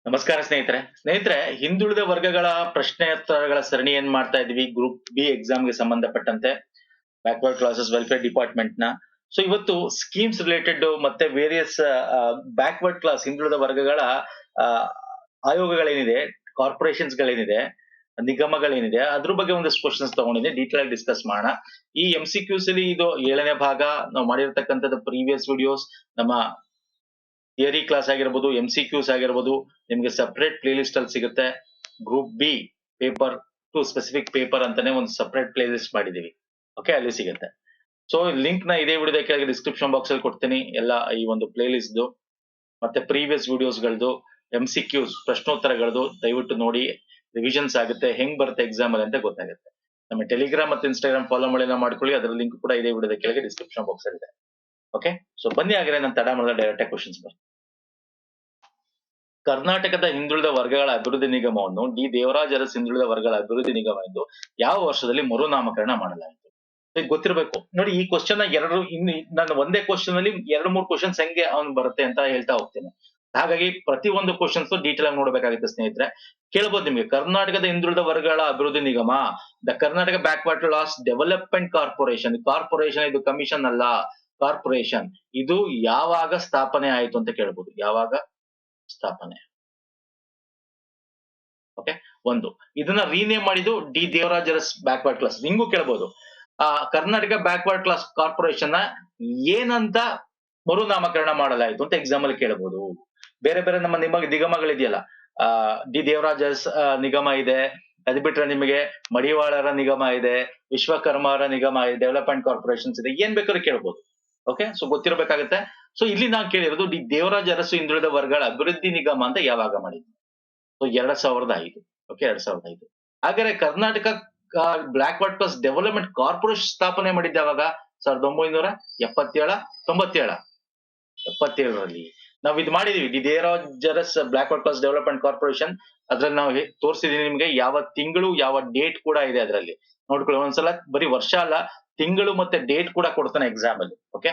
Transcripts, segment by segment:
ನಮಸ್ಕಾರ ಸ್ನೇಹಿತರೆ ಹಿಂದುಳಿದ ವರ್ಗಗಳ ಪ್ರಶ್ನೆೋತ್ತರಗಳ ಸರಣಿ ಏನ್ ಮಾಡ್ತಾ ಇದೀವಿ ಗ್ರೂಪ್ ಬಿ ಎಕ್ಸಾಮ್ ಗೆ ಸಂಬಂಧಪಟ್ಟಂತೆ ಬ್ಯಾಕ್ವರ್ಡ್ ಕ್ಲಾಸಸ್ ವೆಲ್ಫೇರ್ ಡಿಪಾರ್ಟ್ಮೆಂಟ್ ನ. ಸೊ ಇವತ್ತು ಸ್ಕೀಮ್ಸ್ ರಿಲೇಟೆಡ್ ಮತ್ತೆ ವೇರಿಯಸ್ ಬ್ಯಾಕ್ವರ್ಡ್ ಕ್ಲಾಸ್ ಹಿಂದುಳಿದ ವರ್ಗಗಳ ಆ, ಆಯೋಗಗಳೇನಿದೆ, ಕಾರ್ಪೊರೇಷನ್ಸ್ ಗಳೇನಿದೆ, ನಿಗಮಗಳೇನಿದೆ ಅದ್ರ ಬಗ್ಗೆ ಒಂದಷ್ಟು ಕ್ವಶನ್ಸ್ ತಗೊಂಡಿದ್ದೆ, ಡೀಟೇಲ್ ಆಗಿ ಡಿಸ್ಕಸ್ ಮಾಡೋಣ. ಈ MCQs ಅಲ್ಲಿ ಇದು 7ನೇ ಭಾಗ. ನಾವು ಮಾಡಿರ್ತಕ್ಕಂಥದ್ದು ಪ್ರೀವಿಯಸ್ ವಿಡಿಯೋಸ್, ನಮ್ಮ ಥಿಯರಿ ಕ್ಲಾಸ್ ಆಗಿರ್ಬೋದು, MCQs ಆಗಿರ್ಬೋದು, ನಿಮ್ಗೆ ಸಪರೇಟ್ ಪ್ಲೇ ಲಿಸ್ಟ್ ಅಲ್ಲಿ ಸಿಗುತ್ತೆ. Group B paper two specific paper ಅಂತಾನೆ ಒಂದು ಸಪರೇಟ್ ಪ್ಲೇ ಲಿಸ್ಟ್ ಮಾಡಿದೀವಿ. ಓಕೆ, ಅಲ್ಲಿ ಸಿಗುತ್ತೆ. ಸೊ ಲಿಂಕ್ ನ ಇದೇ ವಿಡಿಯೋದ ಕೆಳಗೆ ಡಿಸ್ಕ್ರಿಪ್ಷನ್ ಬಾಕ್ಸ್ ಅಲ್ಲಿ ಕೊಡ್ತೀನಿ, ಎಲ್ಲ ಈ ಒಂದು ಪ್ಲೇ ಲಿಸ್ಟ್ ಮತ್ತೆ ಪ್ರೀವಿಯಸ್ ವಿಡಿಯೋಸ್ ಗಳದು MCQs ಪ್ರಶ್ನೋತ್ತರಗಳದು ದಯವಿಟ್ಟು ನೋಡಿ. ರಿವಿಷನ್ಸ್ ಆಗುತ್ತೆ, ಹೆಂಗ್ ಬರುತ್ತೆ ಎಕ್ಸಾಮ್ ಅಲ್ಲಿ ಅಂತ ಗೊತ್ತಾಗುತ್ತೆ. ನಮ್ಮ ಟೆಲಿಗ್ರಾಮ್ ಮತ್ತೆ ಇನ್ಸ್ಟಾಗ್ರಾಮ್ ಫಾಲೋ ಮಾಡ್ಕೊಳ್ಳಿ, ಅದರ ಲಿಂಕ್ ಕೂಡ ಇದೇ ವಿಡಿಯೋದ ಕೆಳಗೆ ಡಿಸ್ಕ್ರಿಪ್ಷನ್ ಬಾಕ್ಸ್ ಅಲ್ಲಿ ಇದೆ. ಓಕೆ, ಸೊ ಬನ್ನಿ ಹಾಗಾದ್ರೆ ನಾನು ತಡ ಮಾಡಿದ ಡೈರೆಕ್ಟ್ ಕ್ವಶನ್ಸ್ ಬರ್ತೀನಿ. ಕರ್ನಾಟಕದ ಹಿಂದುಳಿದ ವರ್ಗಗಳ ಅಭಿವೃದ್ಧಿ ನಿಗಮವನ್ನು ಡಿ ದೇವರಾಜ ಅರಸ್ ಹಿಂದುಳಿದ ವರ್ಗಗಳ ಅಭಿವೃದ್ಧಿ ನಿಗಮ ಎಂದು ಯಾವ ವರ್ಷದಲ್ಲಿ ಮರುನಾಮಕರಣ ಮಾಡಲಾಯಿತು? ಈಗ ಗೊತ್ತಿರಬೇಕು ನೋಡಿ. ಈ ಕ್ವಶನ್ ನಾನು ಒಂದೇ ಕ್ವಶನ್ ಅಲ್ಲಿ 2-3 ಕ್ವಶನ್ಸ್ ಹೆಂಗೆ ಅವ್ನು ಬರುತ್ತೆ ಅಂತ ಹೇಳ್ತಾ ಹೋಗ್ತೇನೆ. ಹಾಗಾಗಿ ಪ್ರತಿ ಒಂದು ಕ್ವಶನ್ಸ್ ಡೀಟೇಲ್ ಆಗಿ ನೋಡ್ಬೇಕಾಗುತ್ತೆ ಸ್ನೇಹಿತರೆ. ಕೇಳ್ಬೋದು ನಿಮ್ಗೆ, ಕರ್ನಾಟಕದ ಹಿಂದುಳಿದ ವರ್ಗಗಳ ಅಭಿವೃದ್ಧಿ ನಿಗಮ, the Karnataka backward class development corporation. Corporation ಇದು ಕಮಿಷನ್ ಅಲ್ಲ, ಕಾರ್ಪೊರೇಷನ್. ಇದು ಯಾವಾಗ ಸ್ಥಾಪನೆ ಆಯಿತು ಅಂತ ಕೇಳ್ಬೋದು. ಯಾವಾಗ ಸ್ಥಾಪನೆ? ಓಕೆ, ಒಂದು ಇದನ್ನ ರೀನೇಮ್ ಮಾಡಿದ್ದು D Devaraj Urs backward class. ಹಿಂಗೂ ಕೇಳ್ಬೋದು, ಕರ್ನಾಟಕ ಬ್ಯಾಕ್ವರ್ಡ್ ಕ್ಲಾಸ್ ಕಾರ್ಪೊರೇಷನ್ ನ ಏನಂತ ಮರುನಾಮಕರಣ ಮಾಡಲಾಯಿತು ಅಂತ ಎಕ್ಸಾಮ್ ಅಲ್ಲಿ ಕೇಳಬಹುದು. ಬೇರೆ ಬೇರೆ ನಮ್ಮ ನಿಗಮಗಳಿದೆಯಲ್ಲ, ಡಿ ದೇವರಾಜ್ ಅರಸ್ ನಿಗಮ ಇದೆ, ಅದು ಬಿಟ್ರೆ ನಿಮಗೆ ಮಡಿವಾಳರ ನಿಗಮ ಇದೆ, ವಿಶ್ವಕರ್ಮರ ನಿಗಮ ಇದೆ, ಡೆವಲಪ್ಮೆಂಟ್ ಕಾರ್ಪೊರೇಷನ್ಸ್ ಇದೆ, ಏನ್ ಬೇಕಾದ್ರೂ ಕೇಳ್ಬೋದು. Okay, so ಗೊತ್ತಿರಬೇಕಾಗುತ್ತೆ. ಸೊ ಇಲ್ಲಿ ನಾನು ಕೇಳಿರೋದು ಡಿ ದೇವರಾಜ್ ಅರಸು ಹಿಂದುಳಿದ ವರ್ಗಗಳ ಅಭಿವೃದ್ಧಿ ನಿಗಮ ಅಂತ ಯಾವಾಗ ಮಾಡಿದ್ರು? ಸೊ 2005. ಓಕೆ, 2005. ಹಾಗಾದ್ರೆ Karnataka backward class development corporation ಸ್ಥಾಪನೆ ಮಾಡಿದ್ದ ಯಾವಾಗ? 1977, 97, 77ರಲ್ಲಿ ನಾವು ಇದು ಮಾಡಿದೀವಿ. D Devaraj Urs backward class development corporation, ಅದ್ರಲ್ಲಿ ನಾವು ತೋರಿಸಿದೀನಿ ನಿಮ್ಗೆ, ಯಾವ ತಿಂಗಳು ಯಾವ ಡೇಟ್ ಕೂಡ ಇದೆ ಅದರಲ್ಲಿ. ನೋಡ್ಕೊಳ್ಳಿ, ಒಂದ್ಸಲ ಬರೀ ವರ್ಷ ಅಲ್ಲ, ತಿಂಗಳು ಮತ್ತೆ ಡೇಟ್ ಕೂಡ ಕೊಡ್ತಾನೆ ಎಕ್ಸಾಮ್ ಅಲ್ಲಿ. ಓಕೆ,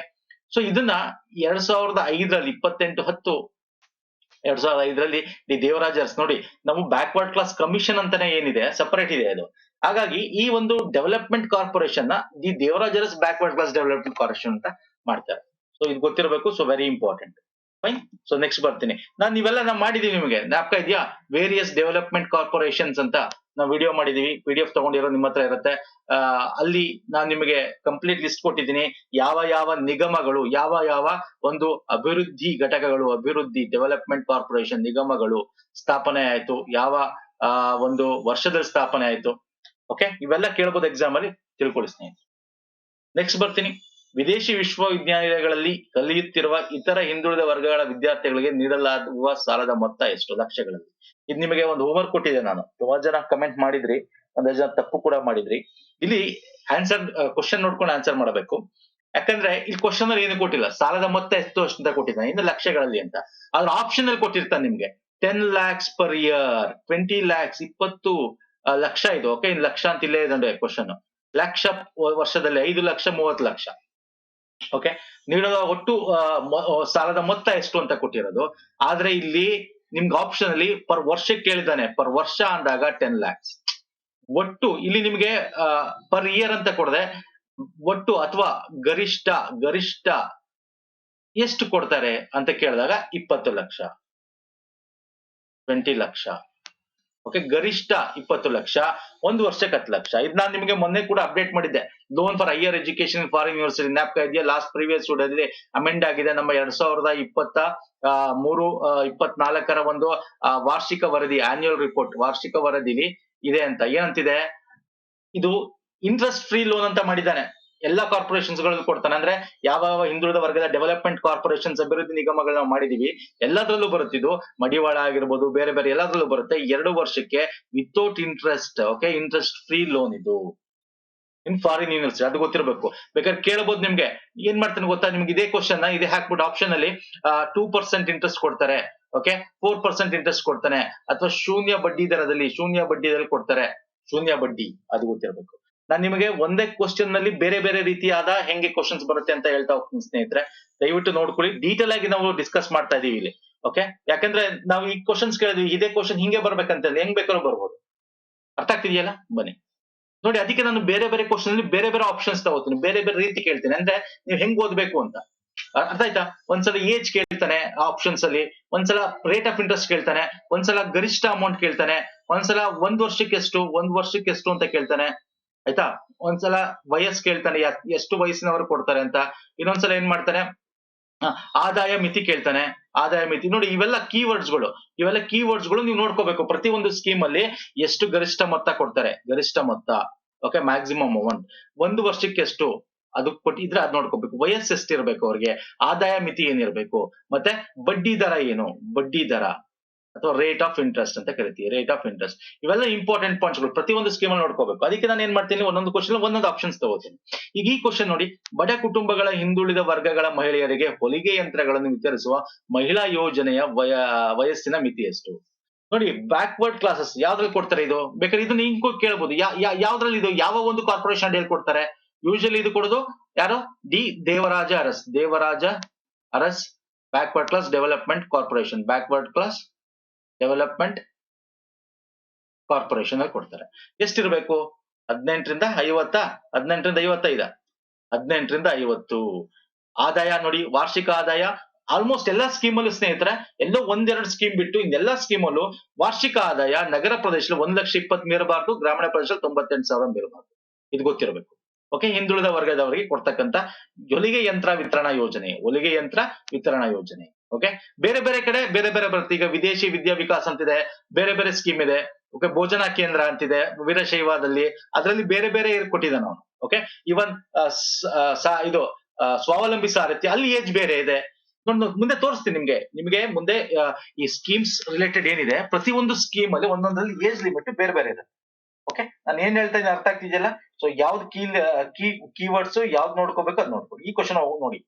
ಸೊ ಇದನ್ನ 2005ರಲ್ಲಿ 28/10/2005ರಲ್ಲಿ ಡಿ ದೇವರಾಜ್ ಅರಸ್ ನೋಡಿ, ನಾವು ಬ್ಯಾಕ್ವರ್ಡ್ ಕ್ಲಾಸ್ ಕಮಿಷನ್ ಅಂತಾನೆ ಏನಿದೆ ಸಪರೇಟ್ ಇದೆ ಅದು. ಹಾಗಾಗಿ ಈ ಒಂದು ಡೆವಲಪ್ಮೆಂಟ್ ಕಾರ್ಪೊರೇಷನ್ ನ D Devaraj Urs backward class development corporation ಅಂತ ಮಾಡ್ತಾರೆ. ಸೊ ಇದು ಗೊತ್ತಿರಬೇಕು. So very important. Fine. So next ಬರ್ತೀನಿ ನಾನು. ನೀವೆಲ್ಲ ನಾವು ಮಾಡಿದೀವಿ, ನಿಮಗೆ ಜ್ಞಾಪಕ ಇದೆಯಾ? ವೇರಿಯಸ್ ಡೆವಲಪ್ಮೆಂಟ್ ಕಾರ್ಪೊರೇಷನ್ಸ್ ಅಂತ ನಾವು ವಿಡಿಯೋ ಮಾಡಿದೀವಿ. PDF ತಗೊಂಡಿರೋ ನಿಮ್ಮ ಹತ್ರ ಇರುತ್ತೆ. ಅಲ್ಲಿ ನಾನು ನಿಮಗೆ ಕಂಪ್ಲೀಟ್ ಲಿಸ್ಟ್ ಕೊಟ್ಟಿದ್ದೀನಿ. ಯಾವ ಯಾವ ನಿಗಮಗಳು, ಯಾವ ಯಾವ ಒಂದು ಅಭಿವೃದ್ಧಿ ಘಟಕಗಳು, ಅಭಿವೃದ್ಧಿ ಡೆವಲಪ್ಮೆಂಟ್ ಕಾರ್ಪೊರೇಷನ್ ನಿಗಮಗಳು ಸ್ಥಾಪನೆ ಆಯ್ತು, ಯಾವ ಒಂದು ವರ್ಷದಲ್ಲಿ ಸ್ಥಾಪನೆ ಆಯ್ತು. ಓಕೆ, ಇವೆಲ್ಲ ಕೇಳ್ಬೋದು ಎಕ್ಸಾಮ್ ಅಲ್ಲಿ, ತಿಳ್ಕೊಳ್ಳಿ ಸ್ನೇಹಿತರೆ. ನೆಕ್ಸ್ಟ್ ಬರ್ತೀನಿ. ವಿದೇಶಿ ವಿಶ್ವವಿದ್ಯಾನಿಲಯಗಳಲ್ಲಿ ಕಲಿಯುತ್ತಿರುವ ಇತರ ಹಿಂದುಳಿದ ವರ್ಗಗಳ ವಿದ್ಯಾರ್ಥಿಗಳಿಗೆ ನೀಡಲಾಗುವ ಸಾಲದ ಮೊತ್ತ ಎಷ್ಟು? ಲಕ್ಷಗಳಲ್ಲಿ. ಇದು ನಿಮಗೆ ಒಂದು ಹೋಮ್ವರ್ಕ್ ಕೊಟ್ಟಿದೆ ನಾನು. ತುಂಬಾ ಜನ ಕಮೆಂಟ್ ಮಾಡಿದ್ರಿ, ಒಂದಷ್ಟು ಜನ ತಪ್ಪು ಕೂಡ ಮಾಡಿದ್ರಿ. ಇಲ್ಲಿ ಆನ್ಸರ್ ಕ್ವಶನ್ ನೋಡ್ಕೊಂಡು ಆನ್ಸರ್ ಮಾಡಬೇಕು. ಯಾಕಂದ್ರೆ ಇಲ್ಲಿ ಕ್ವಶನ್ ಅಲ್ಲಿ ಏನು ಕೊಟ್ಟಿಲ್ಲ, ಸಾಲದ ಮೊತ್ತ ಎಷ್ಟು ಅಂತ ಕೊಟ್ಟಿದ್ದಾನೆ, ಇನ್ನು ಲಕ್ಷಗಳಲ್ಲಿ ಅಂತ. ಅದ್ರ ಆಪ್ಷನ್ ಅಲ್ಲಿ ಕೊಟ್ಟಿರ್ತಾನೆ ನಿಮ್ಗೆ 10 lakhs per year, 20 lakhs, 20 lakh ಇದು. ಓಕೆ, ಇನ್ ಲಕ್ಷ ಅಂತ ಇಲ್ಲೇ ಇದೆ ಕ್ವಶನ್. ಲಕ್ಷ ವರ್ಷದಲ್ಲಿ 5 ಲಕ್ಷ, 30 ಲಕ್ಷ. ಓಕೆ, ನೀಡೋ ಒಟ್ಟು ಸಾಲದ ಮೊತ್ತ ಎಷ್ಟು ಅಂತ ಕೊಟ್ಟಿರೋದು. ಆದ್ರೆ ಇಲ್ಲಿ ನಿಮ್ಗೆ ಆಪ್ಷನ್ ಅಲ್ಲಿ ಪರ್ ವರ್ಷಕ್ಕೆ ಕೇಳಿದ್ದಾನೆ. ಪರ್ ವರ್ಷ ಅಂದಾಗ 10 lakhs. ಒಟ್ಟು ಇಲ್ಲಿ ನಿಮ್ಗೆ ಪರ್ ಇಯರ್ ಅಂತ ಕೊಡದೆ, ಒಟ್ಟು ಅಥವಾ ಗರಿಷ್ಠ ಎಷ್ಟು ಕೊಡ್ತಾರೆ ಅಂತ ಕೇಳಿದಾಗ 20 ಲಕ್ಷ, 20 ಲಕ್ಷ. ಓಕೆ, ಗರಿಷ್ಠ 20 ಲಕ್ಷ, ಒಂದು ವರ್ಷಕ್ಕೆ 10 ಲಕ್ಷ. ಇದು ನಾನು ನಿಮಗೆ ಮೊನ್ನೆ ಕೂಡ ಅಪ್ಡೇಟ್ ಮಾಡಿದ್ದೆ. Loan for higher education foreign university ಜ್ಞಾಪಕ ಇದೆಯಾ? ಲಾಸ್ಟ್ ಪ್ರೀವಿಯಸ್ ವಿಡಿಯೋದಲ್ಲಿ ಅಮೆಂಡ್ ಆಗಿದೆ. ನಮ್ಮ 2023-24ರ ಒಂದು ವಾರ್ಷಿಕ ವರದಿ, ಆನ್ಯುವಲ್ ರಿಪೋರ್ಟ್, ವಾರ್ಷಿಕ ವರದಿಲಿ ಇದೆ ಅಂತ. ಏನಂತಿದೆ? ಇದು ಇಂಟ್ರೆಸ್ಟ್ ಫ್ರೀ ಲೋನ್ ಅಂತ ಮಾಡಿದ್ದಾನೆ. ಎಲ್ಲಾ ಕಾರ್ಪೊರೇಷನ್ಸ್ ಗಳು ಕೊಡ್ತಾನೆ. ಅಂದ್ರೆ ಯಾವ ಹಿಂದುಳಿದ ವರ್ಗದ ಡೆವಲಪ್ಮೆಂಟ್ ಕಾರ್ಪೊರೇಷನ್ಸ್ ಅಭಿವೃದ್ಧಿ ನಿಗಮಗಳು ನಾವು ಮಾಡಿದೀವಿ, ಎಲ್ಲದರಲ್ಲೂ ಬರುತ್ತಿದ್ದು. ಮಡಿವಾಳ ಆಗಿರ್ಬೋದು, ಬೇರೆ ಬೇರೆ ಎಲ್ಲದರಲ್ಲೂ ಬರುತ್ತೆ. 2 ವರ್ಷಕ್ಕೆ without interest. Okay, interest free loan ಇದು ಇನ್ ಫಾರಿನ್ ಯೂನಿವರ್ಸಿಟಿ. ಅದು ಗೊತ್ತಿರಬೇಕು. ಬೇಕಾದ್ರೆ ಕೇಳಬಹುದು ನಿಮ್ಗೆ. ಏನ್ ಮಾಡ್ತಾನೆ ಗೊತ್ತಾ? ನಿಮ್ಗೆ ಇದೇ ಕ್ವಶನ್ ಇದೇ ಹಾಕ್ಬಿಟ್ಟು ಆಪ್ಷನ್ ಅಲ್ಲಿ 2% ಇಂಟ್ರೆಸ್ಟ್ ಕೊಡ್ತಾರೆ. ಓಕೆ, 4% ಇಂಟ್ರೆಸ್ಟ್ ಕೊಡ್ತಾನೆ, ಅಥವಾ ಶೂನ್ಯ ಬಡ್ಡಿ ದರದಲ್ಲಿ ಕೊಡ್ತಾರೆ. ಶೂನ್ಯ ಬಡ್ಡಿ, ಅದು ಗೊತ್ತಿರಬೇಕು. ನಾನು ನಿಮಗೆ ಒಂದೇ ಕ್ವಶನ್ ನಲ್ಲಿ ಬೇರೆ ಬೇರೆ ರೀತಿಯಾದ ಹೆಂಗೆ ಕ್ವಶನ್ಸ್ ಬರುತ್ತೆ ಅಂತ ಹೇಳ್ತಾ ಹೋಗ್ತೀನಿ ಸ್ನೇಹಿತರೆ. ದಯವಿಟ್ಟು ನೋಡ್ಕೊಳ್ಳಿ. ಡೀಟೇಲ್ ಆಗಿ ನಾವು ಡಿಸ್ಕಸ್ ಮಾಡ್ತಾ ಇದೀವಿ ಇಲ್ಲಿ. ಓಕೆ, ಯಾಕಂದ್ರೆ ನಾವು ಈ ಕ್ವಶನ್ಸ್ ಕೇಳಿದ್ವಿ, ಇದೇ ಕ್ವಶನ್ ಹಿಂಗೆ ಬರ್ಬೇಕಂತ ಹೆಂಗ್ ಬೇಕಾದ್ರೂ ಬರ್ಬೋದು. ಅರ್ಥ ಆಗ್ತಿದೆಯಲ್ಲ? ಬನ್ನಿ ನೋಡಿ, ಅದಕ್ಕೆ ನಾನು ಬೇರೆ ಬೇರೆ ಕ್ವಶನ್ ಅಲ್ಲಿ ಬೇರೆ ಬೇರೆ ಆಪ್ಷನ್ಸ್ ತಗೋತೀನಿ, ಬೇರೆ ಬೇರೆ ರೀತಿ ಕೇಳ್ತೀನಿ, ಅಂದ್ರೆ ನೀವು ಹೆಂಗ್ ಓದ್ಬೇಕು ಅಂತ. ಅರ್ಥ ಆಯ್ತಾ? ಒಂದ್ಸಲ ಏಜ್ ಕೇಳ್ತಾನೆ ಆಪ್ಷನ್ಸ್ ಅಲ್ಲಿ, ಒಂದ್ಸಲ ರೇಟ್ ಆಫ್ ಇಂಟ್ರೆಸ್ಟ್ ಕೇಳ್ತಾನೆ, ಒಂದ್ಸಲ ಗರಿಷ್ಠ ಅಮೌಂಟ್ ಕೇಳ್ತಾನೆ, ಒಂದ್ಸಲ ಒಂದ್ ವರ್ಷಕ್ಕೆ ಎಷ್ಟು ಅಂತ ಕೇಳ್ತಾನೆ. ಆಯ್ತಾ? ಒಂದ್ಸಲ ವಯಸ್ಸು ಕೇಳ್ತಾನೆ, ಎಷ್ಟು ವಯಸ್ಸಿನವರು ಕೊಡ್ತಾರೆ ಅಂತ. ಇನ್ನೊಂದ್ಸಲ ಏನ್ ಮಾಡ್ತಾನೆ, ಆದಾಯ ಮಿತಿ ಕೇಳ್ತಾನೆ. ಆದಾಯ ಮಿತಿ ನೋಡಿ, ಇವೆಲ್ಲ ಕೀವರ್ಡ್ಸ್ ಗಳು ನೀವು ನೋಡ್ಕೋಬೇಕು. ಪ್ರತಿ ಒಂದು ಸ್ಕೀಮ್ ಅಲ್ಲಿ ಎಷ್ಟು ಗರಿಷ್ಠ ಮೊತ್ತ ಕೊಡ್ತಾರೆ, ಗರಿಷ್ಠ ಮೊತ್ತ, ಓಕೆ, ಮ್ಯಾಕ್ಸಿಮಮ್ ಅಮೌಂಟ್, ಒಂದು ವರ್ಷಕ್ಕೆ ಎಷ್ಟು ಅದು ಕೊಟ್ಟಿದ್ರೆ ಅದ್ ನೋಡ್ಕೋಬೇಕು. ವಯಸ್ಸು ಎಷ್ಟಿರ್ಬೇಕು ಅವ್ರಿಗೆ, ಆದಾಯ ಮಿತಿ ಏನಿರ್ಬೇಕು, ಮತ್ತೆ ಬಡ್ಡಿ ದರ ಏನು, ಬಡ್ಡಿ ದರ ಅಥವಾ ರೇಟ್ ಆಫ್ ಇಂಟ್ರೆಸ್ಟ್ ಅಂತ ಕರಿತೀವಿ, ರೇಟ್ ಆಫ್ ಇಂಟ್ರೆಸ್ಟ್. ಇವೆಲ್ಲ ಇಂಪಾರ್ಟೆಂಟ್ ಪಾಯಿಂಟ್ಸ್ ಗಳು, ಪ್ರತಿಯೊಂದು ಸ್ಕೀಮ್ ಅಲ್ಲಿ ನೋಡ್ಕೋಬೇಕು. ಅದಕ್ಕೆ ನಾನು ಏನ್ ಮಾಡ್ತೀನಿ, ಒಂದೊಂದು ಕ್ವಶನ್ ಒಂದೊಂದು ಆಪ್ಷನ್ಸ್ ತಗೋತೀನಿ. ಈಗ ಈ ಕ್ವಶನ್ ನೋಡಿ, ಬಡ ಕುಟುಂಬಗಳ ಹಿಂದುಳಿದ ವರ್ಗಗಳ ಮಹಿಳೆಯರಿಗೆ ಹೊಲಿಗೆ ಯಂತ್ರಗಳನ್ನು ವಿತರಿಸುವ ಮಹಿಳಾ ಯೋಜನೆಯ ವಯಸ್ಸಿನ ಮಿತಿ ಎಷ್ಟು? ನೋಡಿ, ಬ್ಯಾಕ್ವರ್ಡ್ ಕ್ಲಾಸಸ್ ಯಾವ್ದ್ರಲ್ಲಿ ಕೊಡ್ತಾರೆ ಇದು, ಬೇಕಾದ್ರೆ ಇದನ್ನ ಹಿಂಗ್ ಕೇಳ್ಬೋದು. ಯಾವ್ದ್ರಲ್ಲಿ ಇದು, ಯಾವ ಒಂದು ಕಾರ್ಪೊರೇಷನ್ ಅಡಿಯಲ್ಲಿ ಕೊಡ್ತಾರೆ? ಯೂಶಲಿ ಇದು ಕೊಡೋದು ಯಾರು? Devaraja Urs backward class development corporation, backward class development corporation ಅಲ್ಲಿ ಕೊಡ್ತಾರೆ. ಎಷ್ಟಿರ್ಬೇಕು? 18ರಿಂದ 50, 18ರಿಂದ 55, 18ರಿಂದ 50. ಆದಾಯ ನೋಡಿ, ವಾರ್ಷಿಕ ಆದಾಯ ಆಲ್ಮೋಸ್ಟ್ ಎಲ್ಲಾ ಸ್ಕೀಮ್ ಅಲ್ಲೂ ಸ್ನೇಹಿತರೆ, ಎಲ್ಲೋ ಒಂದೆರಡು ಸ್ಕೀಮ್ ಬಿಟ್ಟು ಇನ್ನೆಲ್ಲಾ ಸ್ಕೀಮ್ ಅಲ್ಲೂ ವಾರ್ಷಿಕ ಆದಾಯ ನಗರ ಪ್ರದೇಶದಲ್ಲಿ 1,20,000 ಮೀರಬಾರ್ದು, ಗ್ರಾಮೀಣ ಪ್ರದೇಶದಲ್ಲಿ 98,000 ಮೀರಬಾರ್ದು. ಇದು ಗೊತ್ತಿರಬೇಕು. ಓಕೆ, ಹಿಂದುಳಿದ ವರ್ಗದವರಿಗೆ ಕೊಡ್ತಕ್ಕಂತ ಹೊಲಿಗೆ ಯಂತ್ರ ವಿತರಣಾ ಯೋಜನೆ. ಓಕೆ, ಬೇರೆ ಬೇರೆ ಕಡೆ ಬೇರೆ ಬೇರೆ ಬರುತ್ತೆ. ಈಗ ವಿದೇಶಿ ವಿದ್ಯಾ ವಿಕಾಸ್ ಅಂತಿದೆ, ಬೇರೆ ಬೇರೆ ಸ್ಕೀಮ್ ಇದೆ. ಓಕೆ, ಭೋಜನಾ ಕೇಂದ್ರ ಅಂತಿದೆ ವೀರಶೈವದಲ್ಲಿ, ಅದರಲ್ಲಿ ಬೇರೆ ಬೇರೆ ಕೊಟ್ಟಿದ್ದಾನೆ ಅವನು. ಓಕೆ, ಇವನ್ ಇದು ಸ್ವಾವಲಂಬಿ ಸಾರಥಿ, ಅಲ್ಲಿ ಏಜ್ ಬೇರೆ ಇದೆ. ಮುಂದೆ ತೋರಿಸ್ತೀನಿ ನಿಮ್ಗೆ ಮುಂದೆ ಈ ಸ್ಕೀಮ್ಸ್ ರಿಲೇಟೆಡ್ ಏನಿದೆ, ಪ್ರತಿಯೊಂದು ಸ್ಕೀಮ್ ಅಲ್ಲಿ ಒಂದೊಂದ್ರಲ್ಲಿ ಏಜ್ ಲಿಮಿಟ್ ಬೇರೆ ಬೇರೆ ಇದೆ. ಓಕೆ, ನಾನು ಏನ್ ಹೇಳ್ತಾ ಇದ್ದೀನಿ ಅರ್ಥ ಆಗ್ತಿದೆಯಲ್ಲ? ಸೊ ಯಾವ್ದು ಕೀವರ್ಡ್ಸ್ ಯಾವ್ದು ನೋಡ್ಕೋಬೇಕು ಅದ್ ನೋಡ್ಕೊ. ಈ ಕ್ವಶನ್ ನೋಡಿ,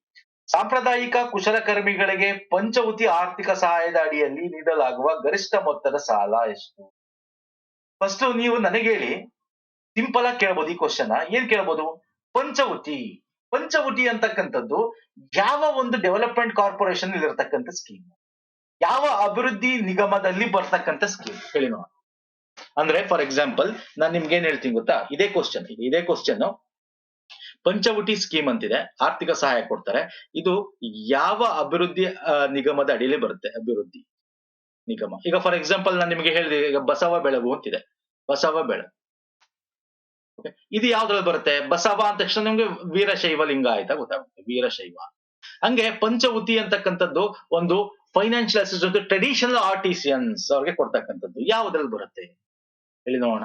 ಸಾಂಪ್ರದಾಯಿಕ ಕುಶಲಕರ್ಮಿಗಳಿಗೆ ಪಂಚವಟಿ ಆರ್ಥಿಕ ಸಹಾಯದ ಅಡಿಯಲ್ಲಿ ನೀಡಲಾಗುವ ಗರಿಷ್ಠ ಮೊತ್ತದ ಸಾಲ ಎಷ್ಟು? ಫಸ್ಟ್ ನೀವು ನನಗೆ ಹೇಳಿ, ಸಿಂಪಲ್ ಆಗಿ ಕೇಳ್ಬೋದು ಈ ಕ್ವಶನ್. ಏನ್ ಕೇಳ್ಬೋದು? ಪಂಚವಟಿ ಅಂತಕ್ಕಂಥದ್ದು ಯಾವ ಒಂದು ಡೆವಲಪ್ಮೆಂಟ್ ಕಾರ್ಪೊರೇಷನ್ ಇರತಕ್ಕಂಥ ಸ್ಕೀಮ್, ಯಾವ ಅಭಿವೃದ್ಧಿ ನಿಗಮದಲ್ಲಿ ಬರ್ತಕ್ಕಂಥ ಸ್ಕೀಮ್ ಹೇಳಿ ನೋಡ. ಅಂದ್ರೆ ಫಾರ್ ಎಕ್ಸಾಂಪಲ್ ನಾನ್ ನಿಮ್ಗೆ ಏನ್ ಹೇಳ್ತೀನಿ ಗೊತ್ತಾ, ಇದೇ ಕ್ವಶನ್ ಪಂಚವಟಿ ಸ್ಕೀಮ್ ಅಂತಿದೆ, ಆರ್ಥಿಕ ಸಹಾಯ ಕೊಡ್ತಾರೆ. ಇದು ಯಾವ ಅಭಿವೃದ್ಧಿ ನಿಗಮದ ಅಡಿಯಲ್ಲಿ ಬರುತ್ತೆ? ಅಭಿವೃದ್ಧಿ ನಿಗಮ. ಈಗ ಫಾರ್ ಎಕ್ಸಾಂಪಲ್ ನಾನು ನಿಮ್ಗೆ ಹೇಳಿದೆ, ಈಗ ಬಸವ ಬೆಳಗು ಅಂತಿದೆ, ಬಸವ ಬೆಳಗು. ಇದು ಯಾವ್ದ್ರಲ್ಲಿ ಬರುತ್ತೆ? ಬಸವ ಅಂದ ತಕ್ಷಣ ನಿಮ್ಗೆ ವೀರಶೈವ ಲಿಂಗ ಆಯ್ತಾ ಗೊತ್ತಾಗುತ್ತೆ, ವೀರಶೈವ. ಹಂಗೆ ಪಂಚವಟಿ ಅಂತಕ್ಕಂಥದ್ದು ಒಂದು ಫೈನಾನ್ಷಿಯಲ್ ಅಸಿಸ್ಟೆಂಟ್, ಟ್ರೆಡಿಷನಲ್ ಆರ್ಟಿಸಿಯನ್ಸ್ ಅವ್ರಿಗೆ ಕೊಡ್ತಕ್ಕಂಥದ್ದು ಯಾವ್ದ್ರಲ್ಲಿ ಬರುತ್ತೆ ಹೇಳಿ ನೋಡೋಣ.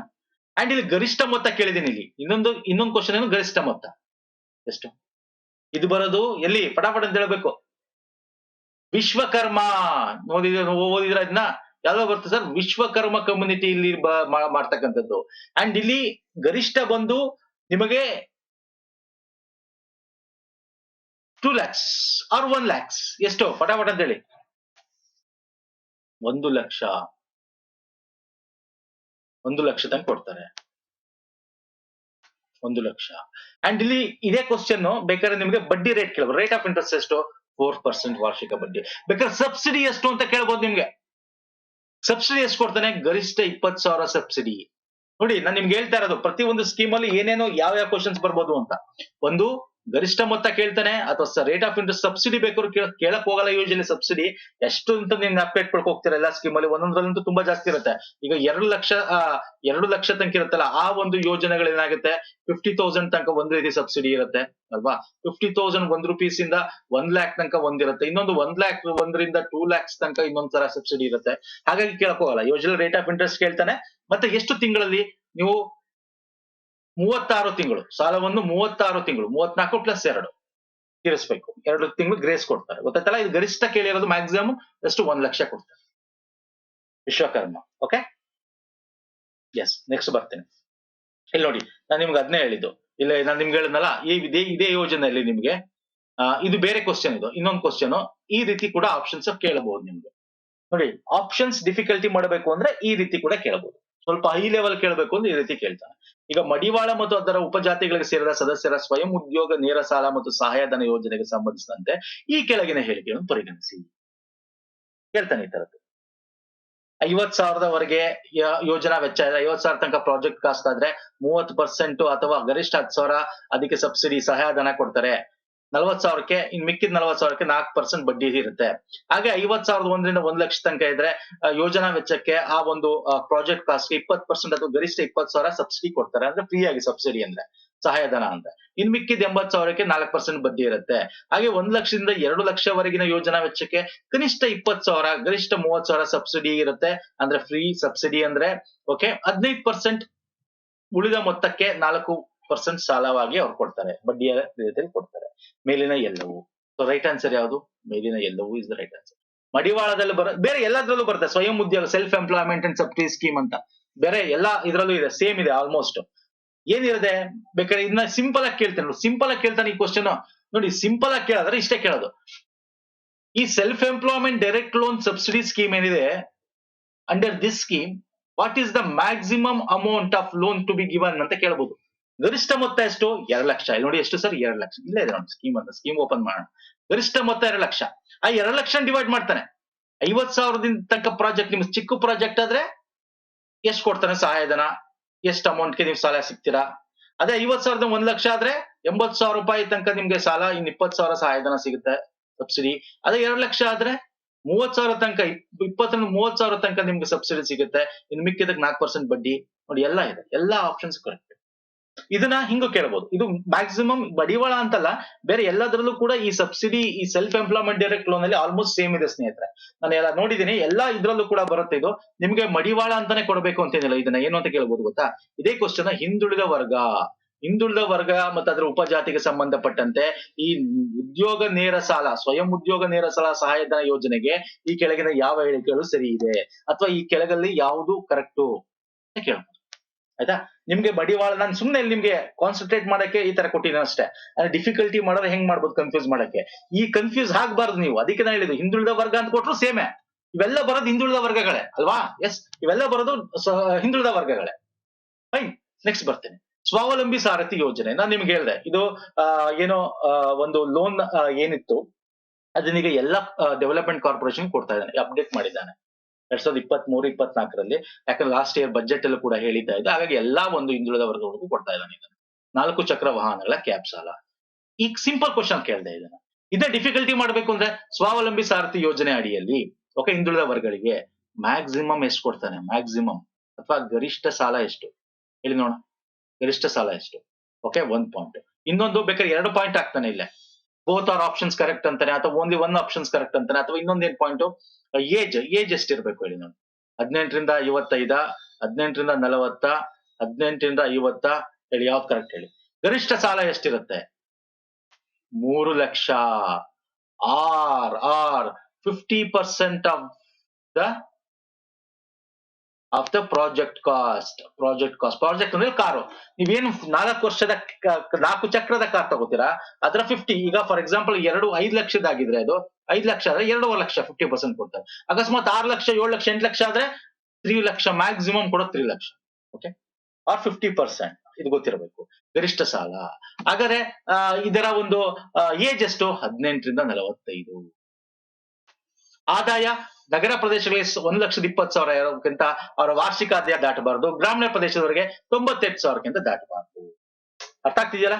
ಅಂಡ್ ಇಲ್ಲಿ ಗರಿಷ್ಠ ಮೊತ್ತ ಕೇಳಿದೀನಿ. ಇಲ್ಲಿ ಇನ್ನೊಂದು ಕ್ವಶನ್ ಏನು, ಗರಿಷ್ಠ ಮೊತ್ತ ಎಷ್ಟು? ಇದು ಬರೋದು ಎಲ್ಲಿ? ಫಟಾಫಟ್ ಅಂತ ಹೇಳ್ಬೇಕು. ವಿಶ್ವಕರ್ಮ ಓದಿದ್ರೆ ಅದನ್ನ ಯಾವ್ದೋ ಬರುತ್ತೆ ಸರ್, ವಿಶ್ವಕರ್ಮ ಕಮ್ಯುನಿಟಿ ಇಲ್ಲಿ ಮಾಡ್ತಕ್ಕಂಥದ್ದು. ಅಂಡ್ ಇಲ್ಲಿ ಗರಿಷ್ಠ ಬಂದು ನಿಮಗೆ 2 lakhs ಆರ್ 1 lakhs. ಎಷ್ಟು? ಫಟಾಫಟ್ ಅಂತ ಹೇಳಿ. 1 ಲಕ್ಷ, 1 ಲಕ್ಷ ತನಕ ಕೊಡ್ತಾರೆ, 1 ಲಕ್ಷ. ಅಂಡ್ ಇಲ್ಲಿ ಇದೇ ಕ್ವಶನ್ ಬೇಕಾದ್ರೆ ನಿಮ್ಗೆ ಬಡ್ಡಿ ರೇಟ್ ಕೇಳ್ಬೋದು. ರೇಟ್ ಆಫ್ ಇಂಟ್ರೆಸ್ಟ್ ಎಷ್ಟು? 4% ವಾರ್ಷಿಕ ಬಡ್ಡಿ. ಬೇಕಾದ್ರೆ ಸಬ್ಸಿಡಿ ಎಷ್ಟು ಅಂತ ಕೇಳ್ಬೋದು ನಿಮ್ಗೆ. ಸಬ್ಸಿಡಿ ಎಷ್ಟು ಕೊಡ್ತಾನೆ? ಗರಿಷ್ಠ 20,000 ಸಬ್ಸಿಡಿ. ನೋಡಿ, ನಾನು ನಿಮ್ಗೆ ಹೇಳ್ತಾ ಇರೋದು ಪ್ರತಿ ಒಂದು ಸ್ಕೀಮ್ ಅಲ್ಲಿ ಏನೇನೋ ಯಾವ ಕ್ವಶನ್ಸ್ ಬರ್ಬೋದು ಅಂತ. ಒಂದು ಗರಿಷ್ಠ ಮೊತ್ತ ಕೇಳ್ತಾನೆ, ಅಥವಾ ರೇಟ್ ಆಫ್ ಇಂಟ್ರೆಸ್ಟ್. ಸಬ್ಸಿಡಿ ಬೇಕಾದ್ರೂ ಕೇಳಕ್ ಹೋಗಲ್ಲ ಯೂಶಲಿ. ಸಬ್ಸಿಡಿ ಎಷ್ಟು ಅಂತ ನೀವು ಅಪ್ಡೇಟ್ ಕೊಡ್ಕೊ ಹೋಗ್ತೀರಾ ಎಲ್ಲಾ ಸ್ಕೀಮ್ ಅಲ್ಲಿ. ಒಂದೊಂದ್ರಲ್ಲಂತೂ ತುಂಬಾ ಜಾಸ್ತಿ ಇರುತ್ತೆ. ಈಗ 2 ಲಕ್ಷ ತನಕ ಇರುತ್ತಲ್ಲ, ಆ ಒಂದು ಯೋಜನೆಗಳು ಏನಾಗುತ್ತೆ, 50,000 ತನಕ ಒಂದ್ ರೀತಿ ಸಬ್ಸಿಡಿ ಇರುತ್ತೆ ಅಲ್ವಾ. 50,000 1 rupees ಇಂದ 1 lakh ತನಕ ಒಂದಿರುತ್ತೆ. ಇನ್ನೊಂದು 1 lakh 1ರಿಂದ 2 lakhs ತನಕ ಇನ್ನೊಂದ್ ತರ ಸಬ್ಸಿಡಿ ಇರುತ್ತೆ. ಹಾಗಾಗಿ ಕೇಳಕ್ ಹೋಗಲ್ಲ. ಯೂಶಲಿ ರೇಟ್ ಆಫ್ ಇಂಟ್ರೆಸ್ಟ್ ಕೇಳ್ತಾನೆ. ಮತ್ತೆ ಎಷ್ಟು ತಿಂಗಳಲ್ಲಿ ನೀವು 36 ತಿಂಗಳು ಸಾಲವನ್ನು 36 ತಿಂಗಳು 34 + 2 ತೀರಿಸಬೇಕು. 2 ತಿಂಗಳು ಗ್ರೇಸ್ ಕೊಡ್ತಾರೆ. ಗೊತ್ತಾಯ್ತಲ್ಲ? ಇದು ಗರಿಷ್ಠ ಕೇಳಿರೋದು ಮ್ಯಾಕ್ಸಿಮಮ್ ಎಷ್ಟು? 1 ಲಕ್ಷ ಕೊಡ್ತಾರೆ ವಿಶ್ವಕರ್ಮ. Okay, S. ನೆಕ್ಸ್ಟ್ ಬರ್ತೇನೆ. ಇಲ್ಲಿ ನೋಡಿ, ನಾನು ನಿಮ್ಗೆ ಅದನ್ನೇ ಹೇಳಿದ್ದು. ಇಲ್ಲ, ನಾನು ನಿಮ್ಗೆ ಹೇಳಿದ್ನಲ್ಲ, ಇದೇ ಯೋಜನೆಯಲ್ಲಿ ನಿಮ್ಗೆ ಇದು ಬೇರೆ ಕ್ವಶನ್. ಇದು ಇನ್ನೊಂದು ಕ್ವಶನ್. ಈ ರೀತಿ ಕೂಡ ಆಪ್ಷನ್ಸ್ ಕೇಳಬಹುದು ನಿಮ್ಗೆ. ನೋಡಿ, ಆಪ್ಷನ್ಸ್ ಡಿಫಿಕಲ್ಟಿ ಮಾಡಬೇಕು ಅಂದ್ರೆ ಈ ರೀತಿ ಕೂಡ ಕೇಳಬಹುದು. ಸ್ವಲ್ಪ ಹೈ ಲೆವೆಲ್ ಕೇಳಬೇಕು ಅಂದ್ರೆ ಈ ರೀತಿ ಕೇಳ್ತಾನೆ. ಈಗ ಮಡಿವಾಳ ಮತ್ತು ಅದರ ಉಪಜಾತಿಗಳಿಗೆ ಸೇರಿದ ಸದಸ್ಯರ ಸ್ವಯಂ ಉದ್ಯೋಗ ನೇರ ಸಾಲ ಮತ್ತು ಸಹಾಯಧನ ಯೋಜನೆಗೆ ಸಂಬಂಧಿಸಿದಂತೆ ಈ ಕೆಳಗಿನ ಹೇಳಿಕೆಯನ್ನು ಪರಿಗಣಿಸಿ. ಕೇಳ್ತಾನೆ ಈ ತರದ್ದು. 50,000ದವರೆಗೆ ಯೋಜನಾ ವೆಚ್ಚ ಇದೆ, 50,000 ತನಕ ಪ್ರಾಜೆಕ್ಟ್ ಕಾಸ್ಟ್ ಆದ್ರೆ 30% ಅಥವಾ ಗರಿಷ್ಠ 10,000 ಅದಕ್ಕೆ ಸಬ್ಸಿಡಿ ಸಹಾಯಧನ ಕೊಡ್ತಾರೆ. 40,000ಕ್ಕೆ ಇನ್ ಮಿಕ್ಕಿದ 40,000ಕ್ಕೆ 4% ಬಡ್ಡಿ ಇರುತ್ತೆ. ಹಾಗೆ 50,000 ಒಂದರಿಂದ 1 ಲಕ್ಷ ತನಕ ಇದ್ರೆ ಯೋಜನಾ ವೆಚ್ಚಕ್ಕೆ ಆ ಒಂದು ಪ್ರಾಜೆಕ್ಟ್ ಕಾಸ್ಟ್ಗೆ 20% ಅಥವಾ ಗರಿಷ್ಠ 20,000 ಸಬ್ಸಿಡಿ ಕೊಡ್ತಾರೆ. ಅಂದ್ರೆ ಫ್ರೀ ಆಗಿ ಸಬ್ಸಿಡಿ ಅಂದ್ರೆ ಸಹಾಯಧನ ಅಂತ. ಇನ್ ಮಿಕ್ಕಿದ 80,000ಕ್ಕೆ 4% ಬಡ್ಡಿ ಇರುತ್ತೆ. ಹಾಗೆ 1 ಲಕ್ಷದಿಂದ 2 ಲಕ್ಷವರೆಗಿನ ಯೋಜನಾ ವೆಚ್ಚಕ್ಕೆ ಕನಿಷ್ಠ 20,000 ಗರಿಷ್ಠ 30,000 ಸಬ್ಸಿಡಿ ಇರುತ್ತೆ. ಅಂದ್ರೆ ಫ್ರೀ ಸಬ್ಸಿಡಿ ಅಂದ್ರೆ ಓಕೆ. 15% ಉಳಿದ ಮೊತ್ತಕ್ಕೆ 4% ಸಾಲವಾಗಿ ಅವ್ರು ಕೊಡ್ತಾರೆ, ಬಡ್ಡಿಯ ರೀತಿಯಲ್ಲಿ ಕೊಡ್ತಾರೆ. ಮೇಲಿನ ಎಲ್ಲವೂ. ಸೊ ರೈಟ್ ಆನ್ಸರ್ ಯಾವುದು? ಮೇಲಿನ ಎಲ್ಲವೂ ಇಸ್ ದ ರೈಟ್ ಆನ್ಸರ್. ಮಡಿವಾಳದಲ್ಲಿ ಬೇರೆ ಎಲ್ಲದ್ರಲ್ಲೂ ಬರುತ್ತೆ, ಸ್ವಯಂ ಉದ್ಯೋಗ self employment and subsidy scheme ಅಂತ ಬೇರೆ ಎಲ್ಲಾ ಇದ್ರಲ್ಲೂ ಇದೆ, ಸೇಮ್ ಇದೆ ಆಲ್ಮೋಸ್ಟ್. ಏನಿರುತ್ತೆ ಬೇಕಾದ್ರೆ ಇದನ್ನ ಸಿಂಪಲ್ ಆಗಿ ಕೇಳ್ತಾನೆ, ಸಿಂಪಲ್ ಆಗಿ ಕೇಳ್ತಾನೆ ಈ ಕ್ವಶನ್ ನೋಡಿ. ಸಿಂಪಲ್ ಆಗಿ ಕೇಳಿದ್ರೆ ಇಷ್ಟೇ ಕೇಳೋದು, ಈ self employment direct loan subsidy scheme ಏನಿದೆ, under this scheme what is the maximum amount of loan to be given ಅಂತ ಕೇಳಬಹುದು. ಗರಿಷ್ಠ ಮೊತ್ತ ಎಷ್ಟು? 2 ಲಕ್ಷ. ಇಲ್ಲಿ ನೋಡಿ ಎಷ್ಟು ಸರ್? 2 ಲಕ್ಷ. ಇಲ್ಲೇ ಇದೆ ನೋಡಿ ಸ್ಕೀಮ್ ಅಂತ. ಸ್ಕೀಮ್ ಓಪನ್ ಮಾಡೋಣ. ಗರಿಷ್ಠ ಮೊತ್ತ 2 ಲಕ್ಷ. ಆ 2 ಲಕ್ಷ ಡಿವೈಡ್ ಮಾಡ್ತಾನೆ. 50,000ದಿಂದ ತನಕ ಪ್ರಾಜೆಕ್ಟ್ ನಿಮ್ಗೆ ಚಿಕ್ಕ ಪ್ರಾಜೆಕ್ಟ್ ಆದ್ರೆ ಎಷ್ಟು ಕೊಡ್ತಾನೆ ಸಹಾಯಧನ, ಎಷ್ಟು ಅಮೌಂಟ್ಗೆ ನೀವು ಸಾಲ ಸಿಗ್ತೀರಾ. ಅದೇ 50,000 1 ಲಕ್ಷ ಆದ್ರೆ 80,000 ರೂಪಾಯಿ ತನಕ ನಿಮ್ಗೆ ಸಾಲ, ಇನ್ 20,000 ಸಹಾಯಧನ ಸಿಗುತ್ತೆ ಸಬ್ಸಿಡಿ. ಅದೇ 2 ಲಕ್ಷ ಆದ್ರೆ 30,000 ತನಕ, 20ರಿಂದ 30,000 ತನಕ ನಿಮ್ಗೆ ಸಬ್ಸಿಡಿ ಸಿಗುತ್ತೆ. ಇನ್ ಮಿಕ್ಕಿದಕ್ಕೆ 4% ಬಡ್ಡಿ. ನೋಡಿ ಎಲ್ಲ ಇದೆ, ಎಲ್ಲಾ ಆಪ್ಷನ್ಸ್ ಕರೆಕ್ಟ್. ಇದನ್ನ ಹಿಂಗೂ ಕೇಳಬಹುದು. ಇದು ಮ್ಯಾಕ್ಸಿಮಮ್ ಬಡಿವಾಳ ಅಂತಲ್ಲ, ಬೇರೆ ಎಲ್ಲದರಲ್ಲೂ ಕೂಡ ಈ ಸಬ್ಸಿಡಿ, ಈ ಸೆಲ್ಫ್ ಎಂಪ್ಲಾಯ್ಮೆಂಟ್ ಡೈರೆಕ್ಟ್ ಲೋನ್ ಅಲ್ಲಿ ಆಲ್ಮೋಸ್ಟ್ ಸೇಮ್ ಇದೆ ಸ್ನೇಹಿತರೆ. ನಾನು ಎಲ್ಲ ನೋಡಿದೀನಿ, ಎಲ್ಲಾ ಇದ್ರಲ್ಲೂ ಕೂಡ ಬರುತ್ತೆ. ಇದು ನಿಮ್ಗೆ ಮಡಿವಾಳ ಅಂತಾನೆ ಕೊಡಬೇಕು ಅಂತೇನಿಲ್ಲ. ಇದನ್ನ ಏನು ಅಂತ ಕೇಳಬಹುದು ಗೊತ್ತಾ? ಇದೇ ಕ್ವಶನ್ ಹಿಂದುಳಿದ ವರ್ಗ ಮತ್ತು ಅದರ ಉಪಜಾತಿಗೆ ಸಂಬಂಧಪಟ್ಟಂತೆ ಈ ಉದ್ಯೋಗ ನೇರ ಸಾಲ, ಸ್ವಯಂ ಉದ್ಯೋಗ ನೇರ ಸಾಲ ಸಹಾಯಧನ ಯೋಜನೆಗೆ ಈ ಕೆಳಗಿನ ಯಾವ ಹೇಳಿಕೆಗಳು ಸರಿ ಇದೆ ಅಥವಾ ಈ ಕೆಳಗಲ್ಲಿ ಯಾವುದು ಕರೆಕ್ಟು ಅಂತ ಕೇಳಬಹುದು. ಆಯ್ತಾ? ನಿಮ್ಗೆ ಮಡಿವಾಳ ನಾನು ಸುಮ್ನೆ ನಿಮ್ಗೆ ಕಾನ್ಸಂಟ್ರೇಟ್ ಮಾಡಕ್ಕೆ ಈ ತರ ಕೊಟ್ಟಿದ್ದೀನಿ ಅಷ್ಟೇ. ಡಿಫಿಕಲ್ಟಿ ಮಾಡೋದು ಹೆಂಗ್ ಮಾಡ್ಬೋದು ಕನ್ಫ್ಯೂಸ್ ಮಾಡಕ್ಕೆ, ಈ ಕನ್ಫ್ಯೂಸ್ ಆಗ್ಬಾರ್ದು ನೀವು. ಅದಕ್ಕೆ ನಾನು ಹೇಳಿದ್ದು ಹಿಂದುಳಿದ ವರ್ಗ ಅಂತ ಕೊಟ್ರು ಸೇಮೆ, ಇವೆಲ್ಲ ಬರೋದು ಹಿಂದುಳಿದ ವರ್ಗಗಳೇ ಅಲ್ವಾ? ಎಸ್, ಇವೆಲ್ಲ ಬರೋದು ಹಿಂದುಳಿದ ವರ್ಗಗಳೇ. ಫೈನ್. ನೆಕ್ಸ್ಟ್ ಬರ್ತೇನೆ. ಸ್ವಾವಲಂಬಿ ಸಾರಥಿ ಯೋಜನೆ. ನಾನು ನಿಮ್ಗೆ ಹೇಳಿದೆ ಇದು ಏನೋ ಒಂದು ಲೋನ್ ಏನಿತ್ತು ಅದನ್ನೀಗ ಎಲ್ಲ ಡೆವಲಪ್ಮೆಂಟ್ ಕಾರ್ಪೊರೇಷನ್ ಕೊಡ್ತಾ ಇದ್ದಾನೆ, ಅಪ್ಡೇಟ್ ಮಾಡಿದ್ದಾನೆ 2023-24ರಲ್ಲಿ. ಯಾಕಂದ್ರೆ ಲಾಸ್ಟ್ ಇಯರ್ ಬಜೆಟ್ ಅಲ್ಲೂ ಕೂಡ ಹೇಳಿದ್ದ ಇದೆ. ಹಾಗಾಗಿ ಎಲ್ಲಾ ಒಂದು ಹಿಂದುಳಿದ ವರ್ಗಗಳಿಗೂ ಕೊಡ್ತಾ ಇದ್ದಾನೆ ಇದನ್ನು. 4 ಚಕ್ರ ವಾಹನಗಳ ಕ್ಯಾಬ್ ಸಾಲ. ಈಗ ಸಿಂಪಲ್ ಕ್ವಶನ್ ಕೇಳಿದೆ ಇದನ್ನ. ಇದೇ ಡಿಫಿಕಲ್ಟಿ ಮಾಡ್ಬೇಕು ಅಂದ್ರೆ ಸ್ವಾವಲಂಬಿ ಸಾರಥಿ ಯೋಜನೆ ಅಡಿಯಲ್ಲಿ ಓಕೆ ಹಿಂದುಳಿದ ವರ್ಗಗಳಿಗೆ ಮ್ಯಾಕ್ಸಿಮಮ್ ಎಷ್ಟು ಕೊಡ್ತಾನೆ, ಮ್ಯಾಕ್ಸಿಮಮ್ ಅಥವಾ ಗರಿಷ್ಠ ಸಾಲ ಎಷ್ಟು ಹೇಳಿ ನೋಡೋಣ. ಗರಿಷ್ಠ ಸಾಲ ಎಷ್ಟು? Okay 1 point. ಇನ್ನೊಂದು ಬೇಕಾದ್ರೆ 2 ಪಾಯಿಂಟ್ ಆಗ್ತಾನೆ ಇಲ್ಲೇ. ಬೋತ್ ಆರ್ ಆಪ್ಷನ್ಸ್ ಕರೆಕ್ಟ್ ಅಂತಾನೆ ಅಥವಾ ಓನ್ಲಿ 1 ಆಪ್ಷನ್ಸ್ ಕರೆಕ್ಟ್ ಅಂತಾನೆ, ಅಥವಾ ಇನ್ನೊಂದೇನ್ ಪಾಯಿಂಟ್, ಏಜ್ ಎಷ್ಟಿರ್ಬೇಕು ಹೇಳಿ ನೋಡಿ. 18ರಿಂದ 55, 18ರಿಂದ 40, 18ರಿಂದ 50 ಹೇಳಿ, ಯಾವ್ದು ಕರೆಕ್ಟ್ ಹೇಳಿ. ಗರಿಷ್ಠ ಸಾಲ ಎಷ್ಟಿರುತ್ತೆ? 3 lakh. Or 50% of the project cost. Project ಅಂದ್ರೆ ಕಾರು. ನೀವೇನು 4 ವರ್ಷದ 4 ಚಕ್ರದ ಕಾರ್ ತಗೋತೀರಾ ಅದ್ರ 50. ಈಗ ಫಾರ್ ಎಕ್ಸಾಂಪಲ್ 5 ಲಕ್ಷದಾಗಿದ್ರೆ ಅದು 5 ಲಕ್ಷ ಆದ್ರೆ 2.5 ಲಕ್ಷ 50% ಕೊಡ್ತಾರೆ. ಅಕಸ್ಮಾತ್ 6 ಲಕ್ಷ 7 ಲಕ್ಷ 8 ಲಕ್ಷ ಆದ್ರೆ 3 ಲಕ್ಷ ಮ್ಯಾಕ್ಸಿಮಮ್ ಕೊಡೋದು 3 ಲಕ್ಷ. Okay, R 50%. ಇದು ಗೊತ್ತಿರಬೇಕು ಗರಿಷ್ಠ ಸಾಲ. ಹಾಗಾದ್ರೆ ಇದರ ಒಂದು ಏಜ್ ಎಷ್ಟು? 18ರಿಂದ 45. ಆದಾಯ ನಗರ ಪ್ರದೇಶಗಳಿಗೆ 1,20,000 ಅವರ ವಾರ್ಷಿಕ ಆದಾಯ ದಾಟಬಾರದು. ಗ್ರಾಮೀಣ ಪ್ರದೇಶದವರೆಗೆ 98,000 ದಾಟಬಾರದು. ಅರ್ಥ ಆಗ್ತಿದೆಯಲ್ಲ?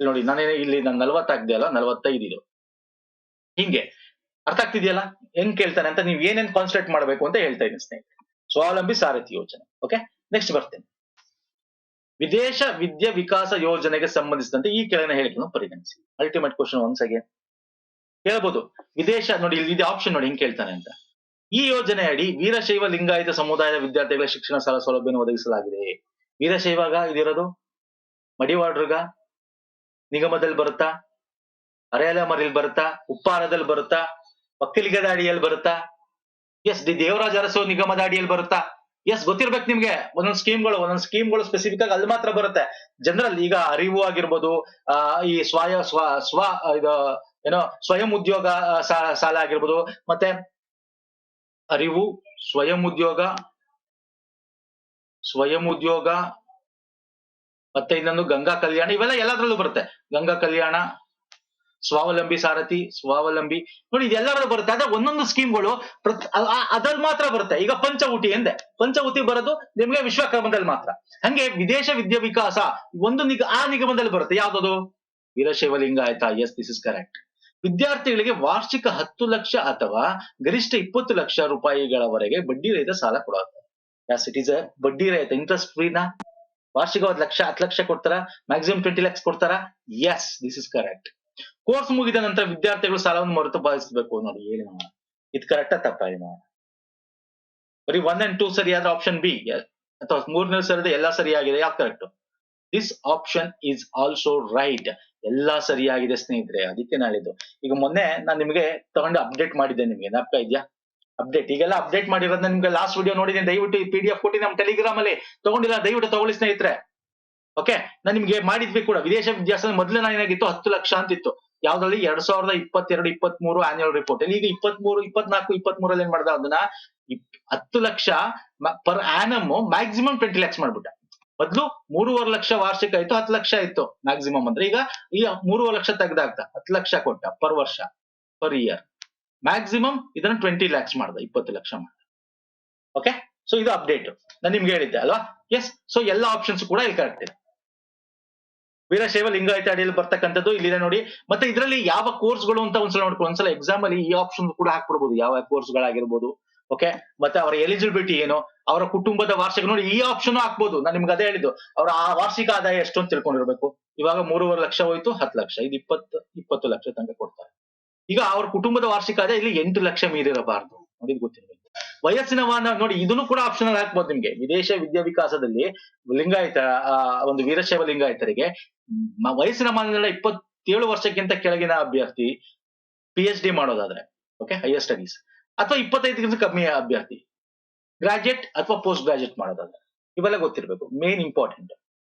ನೋಡಿ ಇಲ್ಲಿ ನಾನು 40 ಆಗ್ದೆಯಲ್ಲ, 45 ಇದು. ಹಿಂಗೆ ಅರ್ಥ ಆಗ್ತಿದೆಯಲ್ಲ ಹೆಂಗ್ ಕೇಳ್ತಾನೆ ಅಂತ? ನೀವು ಏನೇನ್ ಕಾನ್ಸಂಟ್ರೇಟ್ ಮಾಡಬೇಕು ಅಂತ ಹೇಳ್ತಾ ಇದ್ದೀನಿ ಸ್ನೇಹಿತರೆ. ಸ್ವಾವಲಂಬಿ ಸಾರಥಿ ಯೋಜನೆ. ಓಕೆ, ನೆಕ್ಸ್ಟ್ ಬರ್ತೇನೆ. ವಿದೇಶ ವಿದ್ಯಾ ವಿಕಾಸ ಯೋಜನೆಗೆ ಸಂಬಂಧಿಸಿದಂತೆ ಈ ಕೆಳಗಿನ ಹೇಳಿಕೆಯನ್ನು ಪರಿಗಣಿಸಿ. ಅಲ್ಟಿಮೇಟ್ ಕ್ವಶನ್ ಒನ್ಸ್ ಅಗೇನ್ ಹೇಳ್ಬೋದು. ವಿದೇಶ ನೋಡಿ, ಇಲ್ಲಿ ಆಪ್ಷನ್ ನೋಡಿ ಹೆಂಗ್ ಕೇಳ್ತಾನೆ ಅಂತ. ಈ ಯೋಜನೆ ಅಡಿ ವೀರಶೈವ ಲಿಂಗಾಯತ ಸಮುದಾಯದ ವಿದ್ಯಾರ್ಥಿಗಳ ಶಿಕ್ಷಣ ಸಾಲ ಸೌಲಭ್ಯವನ್ನು ಒದಗಿಸಲಾಗಿದೆ. ವೀರಶೈವಾಗ ಇದಿರೋದು ಮಡಿವಾಳ್ರಿಗ ನಿಗಮದಲ್ಲಿ ಬರುತ್ತಾ, ಅರೆಯಲ ಮರಿಲ್ ಬರುತ್ತಾ, ಉಪ್ಪಾರದಲ್ಲಿ ಬರುತ್ತಾ, ಒಕ್ಕಲಿಗದ ಅಡಿಯಲ್ಲಿ ಬರುತ್ತಾ? ಎಸ್, ದೇವರಾಜ ಅರಸು ನಿಗಮದ ಅಡಿಯಲ್ಲಿ ಬರುತ್ತಾ? ಎಸ್, ಗೊತ್ತಿರ್ಬೇಕು ನಿಮ್ಗೆ. ಒಂದೊಂದು ಸ್ಕೀಮ್ಗಳು ಸ್ಪೆಸಿಫಿಕ್ ಆಗಿ ಅಲ್ಲಿ ಮಾತ್ರ ಬರುತ್ತೆ. ಜನರಲ್ ಈಗ ಅರಿವು ಆಗಿರ್ಬೋದು, ಈ ಇದು ಏನೋ ಸ್ವಯಂ ಉದ್ಯೋಗ ಸಾಲ ಆಗಿರ್ಬೋದು, ಮತ್ತೆ ಅರಿವು, ಸ್ವಯಂ ಉದ್ಯೋಗ ಮತ್ತೆ ಇನ್ನೊಂದು ಗಂಗಾ ಕಲ್ಯಾಣ, ಇವೆಲ್ಲ ಎಲ್ಲದ್ರಲ್ಲೂ ಬರುತ್ತೆ. ಗಂಗಾ ಕಲ್ಯಾಣ, ಸ್ವಾವಲಂಬಿ ಸಾರಥಿ, ಸ್ವಾವಲಂಬಿ ನೋಡಿ ಇದೆಲ್ಲರೂ ಬರುತ್ತೆ. ಆದ್ರೆ ಒಂದೊಂದು ಸ್ಕೀಮ್ಗಳು ಅದ್ರಲ್ಲಿ ಮಾತ್ರ ಬರುತ್ತೆ. ಈಗ ಪಂಚವುಟಿ ಎಂದೆ, ಪಂಚವುಟಿ ಬರೋದು ನಿಮ್ಗೆ ವಿಶ್ವಕರ್ಮದಲ್ಲಿ ಮಾತ್ರ. ಹಂಗೆ ವಿದೇಶ ವಿದ್ಯಾ ವಿಕಾಸ ಒಂದು ಆ ನಿಗಮದಲ್ಲಿ ಬರುತ್ತೆ. ಯಾವ್ದದು? Veerashaiva Lingayat. Yes, this is correct. ವಿದ್ಯಾರ್ಥಿಗಳಿಗೆ ವಾರ್ಷಿಕ 10 ಲಕ್ಷ ಅಥವಾ ಗರಿಷ್ಠ 20 ಲಕ್ಷ ರೂಪಾಯಿಗಳವರೆಗೆ ಬಡ್ಡಿ ರಹಿತ ಸಾಲ ಕೊಡುತ್ತೆ. ಎಸ್, ಇಟ್ ಇಸ್ ಅ ಬಡ್ಡಿ ರಹಿತ, ಇಂಟ್ರೆಸ್ಟ್ ಫ್ರೀನಾ? ವಾರ್ಷಿಕ 10 ಲಕ್ಷ ಕೊಡ್ತಾರ, ಮ್ಯಾಕ್ಸಿಮಮ್ 20 lakhs ಕೊಡ್ತಾರ. Yes, this is correct. Course ಮುಗಿದ ನಂತರ ವಿದ್ಯಾರ್ಥಿಗಳು ಸಾಲವನ್ನು ಮರುಪಾವತಿಸಬೇಕು. ನೋಡಿ ಹೇಳಿ ನೋಡೋಣ, ಇದು ಕರೆಕ್ಟಾ ತಪ್ಪಾ? ಬರೀ 1 and 2 ಸರಿಯಾದ ಆಪ್ಷನ್ ಬಿ, ಅಥವಾ 3ನೇ ಸರಿದ ಎಲ್ಲಾ ಸರಿಯಾಗಿದೆ. ಯಾಕೆ correct? This option is also right. ಎಲ್ಲಾ ಸರಿಯಾಗಿದೆ ಸ್ನೇಹಿತರೆ, ಅದಕ್ಕೆ ನಾಳಿದ್ದು. ಈಗ ಮೊನ್ನೆ ನಾನು ನಿಮಗೆ ತಗೊಂಡು ಅಪ್ಡೇಟ್ ಮಾಡಿದ್ದೆ, ನಿಮ್ಗೆ ಜ್ಞಾಪಕ ಇದೆಯಾ? ಅಪ್ಡೇಟ್ ಈಗೆಲ್ಲ ಅಪ್ಡೇಟ್ ಮಾಡಿರೋದನ್ನ ನಿಮ್ಗೆ ಲಾಸ್ಟ್ ವಿಡಿಯೋ ನೋಡಿದ್ದೀನಿ. ದಯವಿಟ್ಟು ಈ PDF ಕೊಟ್ಟು ನಮ್ಮ ಟೆಲಿಗ್ರಾಮ್ ಅಲ್ಲಿ ತಗೊಂಡಿಲ್ಲ, ದಯವಿಟ್ಟು ತಗೊಳ್ಳಿ ಸ್ನೇಹಿತರೆ. ಓಕೆ, ನಾನು ನಿಮ್ಗೆ ಮಾಡಿದ್ವಿ ಕೂಡ. ವಿದೇಶ ವಿದ್ಯಾಸಂಸ್ಥೆ ಮೊದಲು ನಾನು ಏನಾಗಿತ್ತು 10 ಲಕ್ಷ ಅಂತಿತ್ತು. ಯಾವ್ದ್ರಲ್ಲಿ? 2022-23 ಆನ್ಯುವಲ್ ರಿಪೋರ್ಟ್ ಅಲ್ಲಿ. ಈಗ 23, 24, 23 ಏನ್ ಮಾಡ್ದ ಅದನ್ನ 10 lakh per annum maximum 20 lakhs ಮಾಡ್ಬಿಟ್ಟ. ಮೊದ್ಲು 3.5 ಲಕ್ಷ ವಾರ್ಷಿಕ ಆಯ್ತು, 10 ಲಕ್ಷ ಆಯ್ತು ಮ್ಯಾಕ್ಸಿಮಮ್ ಅಂದ್ರೆ. ಈಗ 3.5 ಲಕ್ಷ ತೆಗ್ದಾಗ್ತಾ 10 ಲಕ್ಷ ಕೊಟ್ಟ ಪರ್ ವರ್ಷ, ಪರ್ ಇಯರ್. ಮ್ಯಾಕ್ಸಿಮಮ್ ಇದನ್ನ 20 lakhs ಮಾಡ್ದ, 20 ಲಕ್ಷ ಮಾಡ್ದ. ಓಕೆ, ಸೊ ಇದು ಅಪ್ಡೇಟ್ ನಾನು ನಿಮ್ಗೆ ಹೇಳಿದ್ದೆ ಅಲ್ವಾ? ಎಸ್, ಸೊ ಎಲ್ಲ ಆಪ್ಷನ್ಸ್ ಕೂಡ ಇಲ್ಲಿ ಕರೆಕ್ಟ್ ಇದೆ. ವೀರಶೈವ ಲಿಂಗಾಯತ ಅಡಿಯಲ್ಲಿ ಬರ್ತಕ್ಕಂಥದ್ದು ಇಲ್ಲಿದೆ ನೋಡಿ. ಮತ್ತೆ ಇದರಲ್ಲಿ ಯಾವ ಕೋರ್ಸ್ಗಳು ಅಂತ ಒಂದ್ಸಲ ನೋಡ್ಕೊಂಡು, ಒಂದ್ಸಲ ಎಕ್ಸಾಮ್ ಅಲ್ಲಿ ಈ ಆಪ್ಷನ್ ಕೂಡ ಹಾಕ್ಬಿಡ್ಬೋದು, ಯಾವ ಕೋರ್ಸ್ಗಳಾಗಿರ್ಬೋದು. ಓಕೆ, ಮತ್ತೆ ಅವರ ಎಲಿಜಿಬಿಲಿಟಿ ಏನು, ಅವರ ಕುಟುಂಬದ ವಾರ್ಷಿಕ ನೋಡಿ ಈ ಆಪ್ಷನ್ ಹಾಕ್ಬೋದು. ನಾನು ನಿಮ್ಗೆ ಅದೇ ಹೇಳಿದ್ದು, ಅವರ ಆ ವಾರ್ಷಿಕ ಆದಾಯ ಎಷ್ಟು ಅಂತ ತಿಳ್ಕೊಂಡಿರ್ಬೇಕು. ಇವಾಗ 3.5 ಲಕ್ಷ ಹೋಯ್ತು, 10 ಲಕ್ಷ, ಇದು 20 ಲಕ್ಷ ತನಕ ಕೊಡ್ತಾರೆ. ಈಗ ಅವ್ರ ಕುಟುಂಬದ ವಾರ್ಷಿಕ ಆದಾಯ ಇಲ್ಲಿ 8 ಲಕ್ಷ ಮೀರಿರಬಾರ್ದು, ನೋಡಿ ಗೊತ್ತಿರಬೇಕು. ವಯಸ್ಸಿನ ಮಾನ ನೋಡಿ, ಇದನ್ನು ಕೂಡ ಆಪ್ಷನ್ ಹಾಕ್ಬೋದು ನಿಮ್ಗೆ. ವಿದೇಶ ವಿದ್ಯಾ ವಿಕಾಸದಲ್ಲಿ ಲಿಂಗಾಯತ ಒಂದು ವೀರಶೈವ ಲಿಂಗಾಯತರಿಗೆ ವಯಸ್ಸಿನ ಮಾನದಂಡ 27 ವರ್ಷಕ್ಕಿಂತ ಕೆಳಗಿನ ಅಭ್ಯರ್ಥಿ PhD ಮಾಡೋದಾದ್ರೆ, ಓಕೆ, ಹೈಯರ್ ಸ್ಟಡೀಸ್, ಅಥವಾ 25 ಕಮ್ಮಿ ಅಭ್ಯರ್ಥಿ ಗ್ರಾಜುಯೇಟ್ ಅಥವಾ ಪೋಸ್ಟ್ ಗ್ರಾಜುಯೇಟ್ ಮಾಡೋದಾದ್ರೆ, ಇವೆಲ್ಲ ಗೊತ್ತಿರಬೇಕು. Main important.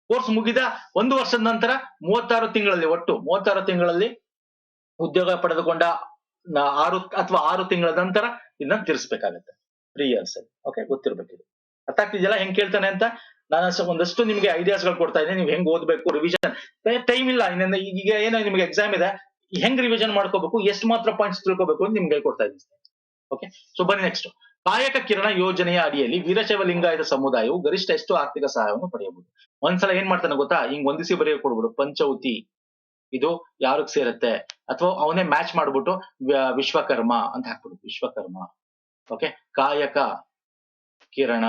ಕೋರ್ಸ್ ಮುಗಿದ 1 ವರ್ಷದ ನಂತರ 36 ತಿಂಗಳಲ್ಲಿ, ಒಟ್ಟು 36 ತಿಂಗಳಲ್ಲಿ ಉದ್ಯೋಗ ಪಡೆದುಕೊಂಡ 6 ತಿಂಗಳ ನಂತರ ಇದನ್ನ ತೀರಿಸಬೇಕಾಗತ್ತೆ, 3 years ಅಲ್ಲಿ. ಓಕೆ, ಗೊತ್ತಿರ್ಬೇಕಿದೆ. ಅರ್ಥ ಆಗ್ತಿದೆಯಲ್ಲ ಹೆಂಗ್ ಕೇಳ್ತಾನೆ ಅಂತ? ನಾನು ಒಂದಷ್ಟು ನಿಮ್ಗೆ ಐಡಿಯಾಸ್ಗಳು ಕೊಡ್ತಾ ಇದ್ದೀನಿ. ನೀವು ಹೆಂಗ್ ಓದ್ಬೇಕು, ರಿವಿಷನ್ ಟೈಮ್ ಇಲ್ಲ ಇನ್ನೇನು. ಈಗ ಏನೋ ನಿಮ್ಗೆ ಎಕ್ಸಾಮ್ ಇದೆ, ಹೆಂಗ್ ರಿವಿಷನ್ ಮಾಡ್ಕೋಬೇಕು, ಎಷ್ಟು ಮಾತ್ರ ಪಾಯಿಂಟ್ಸ್ ತಿಳ್ಕೋಬೇಕು ಅಂತ ನಿಮ್ಗೆ ಹೇಳ್ಕೊಡ್ತಾ ಇದ್ದೀನಿ. ಓಕೆ, ಸೊ ಬನ್ನಿ ನೆಕ್ಸ್ಟ್. ಕಾಯಕ ಕಿರಣ ಯೋಜನೆಯ ಅಡಿಯಲ್ಲಿ ವೀರಶೈವ ಲಿಂಗಾಯತ ಸಮುದಾಯವು ಗರಿಷ್ಠ ಎಷ್ಟು ಆರ್ಥಿಕ ಸಹಾಯವನ್ನು ಪಡೆಯಬಹುದು? ಒಂದ್ಸಲ ಏನ್ ಮಾಡ್ತಾನೆ ಗೊತ್ತಾ, ಹಿಂಗ್ ಹೊಂದಿಸಿ ಬರೆಯ ಕೊಡ್ಬಿಡು. ಪಂಚೌತಿ ಇದು ಯಾರಿಗೆ ಸೇರುತ್ತೆ, ಅಥವಾ ಅವನೇ ಮ್ಯಾಚ್ ಮಾಡ್ಬಿಟ್ಟು ವಿಶ್ವಕರ್ಮ ಅಂತ ಹಾಕ್ಬಿಡು, ವಿಶ್ವಕರ್ಮ. ಓಕೆ, ಕಾಯಕ ಕಿರಣ.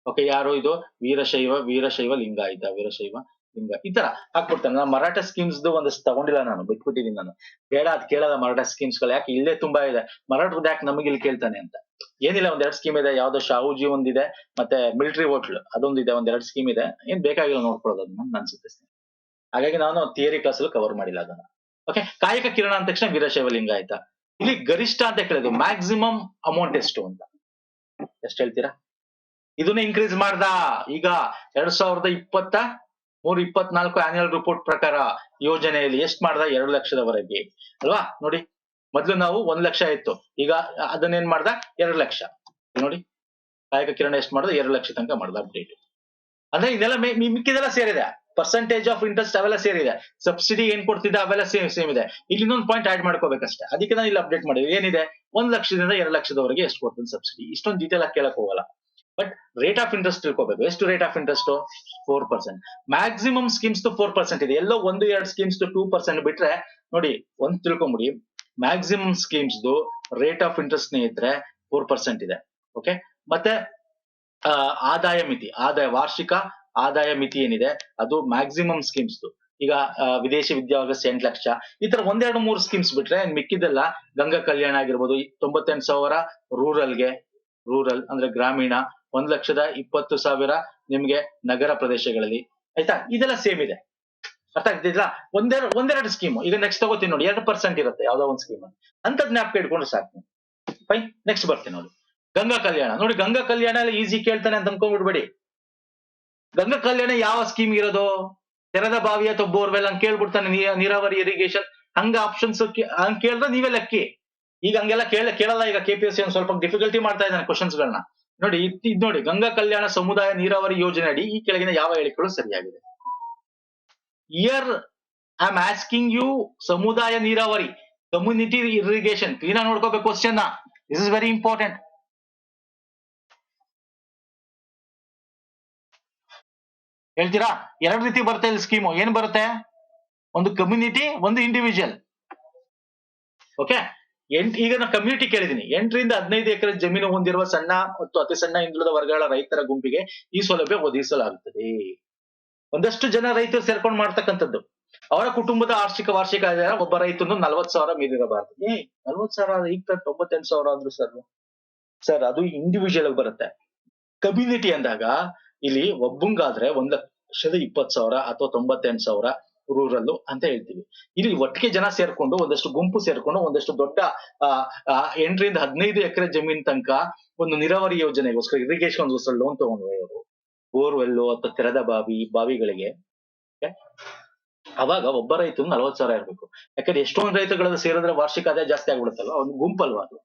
ಓಕೆ, ಯಾರು ಇದು? ವೀರಶೈವ ಲಿಂಗಾಯತ, ವೀರಶೈವ ಲಿಂಗ, ಈ ತರ ಹಾಕ್ಬಿಡ್ತಾನೆ. ನಾನು ಮರಾಠ ಸ್ಕೀಮ್ಸ್ ಒಂದಷ್ಟು ತಗೊಂಡಿಲ್ಲ, ನಾನು ಬಿಟ್ಬಿಟ್ಟಿದ್ದೀನಿ. ನಾನು ಬೇಡ, ಅದ್ ಕೇಳಲ್ಲ ಮರಾಠ ಸ್ಕೀಮ್ಸ್ ಗಳು. ಯಾಕೆ ಇಲ್ಲೇ ತುಂಬಾ ಇದೆ, ಮರಾಠದ ಯಾಕೆ ನಮಗೆ ಇಲ್ಲಿ ಕೇಳ್ತಾನೆ ಅಂತ. ಏನಿಲ್ಲ, 1-2 ಸ್ಕೀಮ್ ಇದೆ. ಯಾವ್ದೋ ಶಾಹುಜಿ ಒಂದಿದೆ, ಮತ್ತೆ ಮಿಲಿಟರಿ ಹೋಟ್ಲ್ ಅದೊಂದಿದೆ, 1-2 ಸ್ಕೀಮ್ ಇದೆ. ಏನ್ ಬೇಕಾಗಿಲ್ಲ ನೋಡ್ಕೊಳ್ಳೋದು ಅದನ್ನ ಅನ್ಸುತ್ತೆ. ಹಾಗಾಗಿ ನಾನು ಥಿಯರಿ ಕ್ಲಾಸ್ ಅಲ್ಲಿ ಕವರ್ ಮಾಡಿಲ್ಲ ಅದನ್ನ. ಓಕೆ, ಕಾಯಕ ಕಿರಣ ಅಂದ ತಕ್ಷಣ ವೀರಶೈವ ಲಿಂಗಾಯತ. ಇಲ್ಲಿ ಗರಿಷ್ಠ ಅಂತ ಕೇಳಿದ್ರು, ಮ್ಯಾಕ್ಸಿಮಮ್ ಅಮೌಂಟ್ ಎಷ್ಟು ಅಂತ ಎಷ್ಟು ಹೇಳ್ತೀರಾ? ಇದನ್ನ ಇನ್ಕ್ರೀಸ್ ಮಾಡ್ದ. ಈಗ 2023-24 ಆನ್ಯುವಲ್ ರಿಪೋರ್ಟ್ ಪ್ರಕಾರ ಯೋಜನೆಯಲ್ಲಿ ಎಷ್ಟು ಮಾಡ್ದ? 2 ಲಕ್ಷದವರೆಗೆ ಅಲ್ವಾ? ನೋಡಿ, ಮೊದ್ಲು ನಾವು 1 ಲಕ್ಷ ಇತ್ತು, ಈಗ ಅದನ್ನೇನ್ ಮಾಡ್ದ? 2 ಲಕ್ಷ. ನೋಡಿ, ಕಾಯಕ ಕಿರಣ ಎಷ್ಟು ಮಾಡ್ದ? 2 ಲಕ್ಷ ತನಕ ಮಾಡ್ದ ಅಪ್ಡೇಟ್. ಅಂದ್ರೆ ಇದೆಲ್ಲ ಮಿಕ್ಕಿದೆಲ್ಲ ಸೇರಿದೆ. ಪರ್ಸೆಂಟೇಜ್ ಆಫ್ ಇಂಟ್ರೆಸ್ಟ್ ಅವೆಲ್ಲ ಸೇರಿದೆ. ಸಬ್ಸಿಡಿ ಏನ್ ಕೊಡ್ತಿದ್ದ ಅವೆಲ್ಲ ಸೇಮ್ ಇದೆ. ಇಲ್ಲಿ ಇನ್ನೊಂದು ಪಾಯಿಂಟ್ ಆಡ್ ಮಾಡ್ಕೋಬೇಕಷ್ಟೇ. ಅದಕ್ಕೆ ನಾನು ಇಲ್ಲಿ ಅಪ್ಡೇಟ್ ಮಾಡಿದ್ವಿ. ಏನಿದೆ? 1 ಲಕ್ಷದಿಂದ 2 ಲಕ್ಷದವರೆಗೆ ಎಷ್ಟು ಕೊಡ್ತೀನಿ ಸಬ್ಸಿಡಿ. ಇಷ್ಟೊಂದು ಡೀಟೇಲ್ ಆಗಿ ಕೇಳಕ್ ಹೋಗಲ್ಲ. ಬಟ್ ರೇಟ್ ಆಫ್ ಇಂಟ್ರೆಸ್ಟ್ ತಿಳ್ಕೋಬೇಕು. ಎಷ್ಟು rate of interest? 4%. Maximum schemes 4% ಇದೆ. ಎಲ್ಲೋ 1-2 ಸ್ಕೀಮ್ಸ್ 2% ಬಿಟ್ರೆ ನೋಡಿ, ಒಂದ್ ತಿಳ್ಕೊಂಬಿಡಿ, maximum schemes rate of interest ಸ್ನೇಹಿತರೆ 4% ಇದೆ. ಓಕೆ, ಮತ್ತೆ ಆದಾಯ ಮಿತಿ, ವಾರ್ಷಿಕ ಆದಾಯ ಮಿತಿ ಏನಿದೆ ಅದು ಮ್ಯಾಕ್ಸಿಮಮ್ ಸ್ಕೀಮ್ಸ್. ಈಗ ವಿದೇಶಿ ವಿದ್ಯಾಭ್ಯಾಸ 8 ಲಕ್ಷ. ಈ ತರ 1-2-3 ಸ್ಕೀಮ್ಸ್ ಬಿಟ್ರೆ ಮಿಕ್ಕಿದೆಲ್ಲ ಗಂಗಾ ಕಲ್ಯಾಣ ಆಗಿರ್ಬೋದು, 98,000 ರೂರಲ್ ಅಂದ್ರೆ ಗ್ರಾಮೀಣ, 1,20,000 ನಿಮ್ಗೆ ನಗರ ಪ್ರದೇಶಗಳಲ್ಲಿ. ಆಯ್ತಾ? ಇದೆಲ್ಲ ಸೇಮ್ ಇದೆ. ಅರ್ಥ ಆಗ್ತಿಲ್ಲ? ಒಂದೆರಡು ಸ್ಕೀಮ್. ಈಗ ನೆಕ್ಸ್ಟ್ ತಗೋತೀನಿ ನೋಡಿ, 2% ಇರುತ್ತೆ ಯಾವ್ದೋ ಒಂದು ಸ್ಕೀಮ್. ಅಂತದ್ ಜ್ಞಾಪಕ ಇಟ್ಕೊಂಡ್ರೆ ಸಾಕು. ಫೈನ್, ನೆಕ್ಸ್ಟ್ ಬರ್ತೀನಿ ನೋಡಿ. ಗಂಗಾ ಕಲ್ಯಾಣ ನೋಡಿ, ಗಂಗಾ ಕಲ್ಯಾಣ ಎಲ್ಲ ಈಸಿ ಕೇಳ್ತಾನೆ ಅಂತ ಅನ್ಕೊಂಡ್ಬಿಡ್ಬೇಡಿ. ಗಂಗಾ ಕಲ್ಯಾಣ ಯಾವ ಸ್ಕೀಮ್ ಇರೋದು? ತೆರೆದ ಬಾವಿ ಅಥವಾ ಬೋರ್ವೆಲ್ ಹಂಗ್ ಕೇಳ್ಬಿಡ್ತಾನೆ, ನೀರಾವರಿ ಇರಿಗೇಷನ್ ಹಂಗ ಆಪ್ಷನ್ಸ್ ಹಂಗ್ ಕೇಳಿದ್ರೆ ನೀವೇ ಲಕ್ಕಿ. ಈಗ ಹಂಗೆಲ್ಲ ಕೇಳಲ್ಲ. ಈಗ KPSC ಒಂದು ಸ್ವಲ್ಪ ಡಿಫಿಕಲ್ಟಿ ಮಾಡ್ತಾ ಇದ್ದಾನೆ ಕ್ವಶನ್ಸ್ ಗಳನ್ನ. ನೋಡಿ, ಇದು ನೋಡಿ, ಗಂಗಾ ಕಲ್ಯಾಣ ಸಮುದಾಯ ನೀರಾವರಿ ಯೋಜನೆ ಅಡಿ ಈ ಕೆಳಗಿನ ಯಾವ ಹೇಳಿಕೆಗಳು ಸರಿಯಾಗಿದೆ? Here I am asking you ಸಮುದಾಯ ನೀರಾವರಿ, ಕಮ್ಯುನಿಟಿ ಇರಿಗೇಷನ್. ಕ್ಲೀನ್ ಆಗಿ ನೋಡ್ಕೋಬೇಕು question. This is very important. ಹೇಳ್ತೀರಾ? ಎರಡು ರೀತಿ ಬರುತ್ತೆ ಇಲ್ಲಿ ಸ್ಕೀಮು. ಏನ್ ಬರುತ್ತೆ? ಒಂದು ಕಮ್ಯುನಿಟಿ, ಒಂದು ಇಂಡಿವಿಜುವಲ್. ಓಕೆ, ಈಗ ನಾನು ಕಮ್ಯುನಿಟಿ ಕೇಳಿದೀನಿ. 8 ರಿಂದ 15 ಎಕರೆ ಜಮೀನು ಹೊಂದಿರುವ ಸಣ್ಣ ಮತ್ತು ಅತಿ ಸಣ್ಣ ಹಿಂದುಳಿದ ವರ್ಗಗಳ ರೈತರ ಗುಂಪಿಗೆ ಈ ಸೌಲಭ್ಯ ಒದಗಿಸಲಾಗುತ್ತದೆ. ಒಂದಷ್ಟು ಜನ ರೈತರು ಸೇರ್ಕೊಂಡು ಮಾಡ್ತಕ್ಕಂಥದ್ದು. ಅವರ ಕುಟುಂಬದ ವಾರ್ಷಿಕ ಆದಾಯ ಒಬ್ಬ ರೈತನು 40,000 ಮೀರಿರಬಾರದು. 40,000 ಈಗ 98,000 ಆದ್ರು ಸರ್ ಅದು ಇಂಡಿವಿಜುವಲ್ ಬರುತ್ತೆ. ಕಮ್ಯುನಿಟಿ ಅಂದಾಗ ಇಲ್ಲಿ ಒಬ್ಬಂಗಾದ್ರೆ 1,20,000 ಅಥವಾ 98,000 ರೂರಲ್ ಅಂತ ಹೇಳ್ತೀವಿ. ಇಲ್ಲಿ ಒಟ್ಟಿಗೆ ಜನ ಸೇರ್ಕೊಂಡು ಒಂದಷ್ಟು ಗುಂಪು ಸೇರ್ಕೊಂಡು ಒಂದಷ್ಟು ದೊಡ್ಡ 8 ರಿಂದ 15 ಎಕರೆ ಜಮೀನ್ ತನಕ ಒಂದು ನೀರಾವರಿ ಯೋಜನೆಗೋಸ್ಕರ ಇರಿಗೇಷನ್ ಲೋನ್ ತಗೊಂಡ್ರು ಅವರು, ಬೋರ್ವೆಲ್ ಅಥವಾ ತೆರೆದ ಬಾವಿಗಳಿಗೆ. ಅವಾಗ ಒಬ್ಬ ರೈತನು 40,000 ಇರ್ಬೇಕು. ಯಾಕಂದ್ರೆ ಎಷ್ಟೊಂದು ರೈತಗಳ ಸೇರಿದ್ರೆ ವಾರ್ಷಿಕ ಆದಾಯ ಜಾಸ್ತಿ ಆಗ್ಬಿಡುತ್ತಲ್ವ, ಒಂದು ಗುಂಪಲ್ವಾ ಅದು.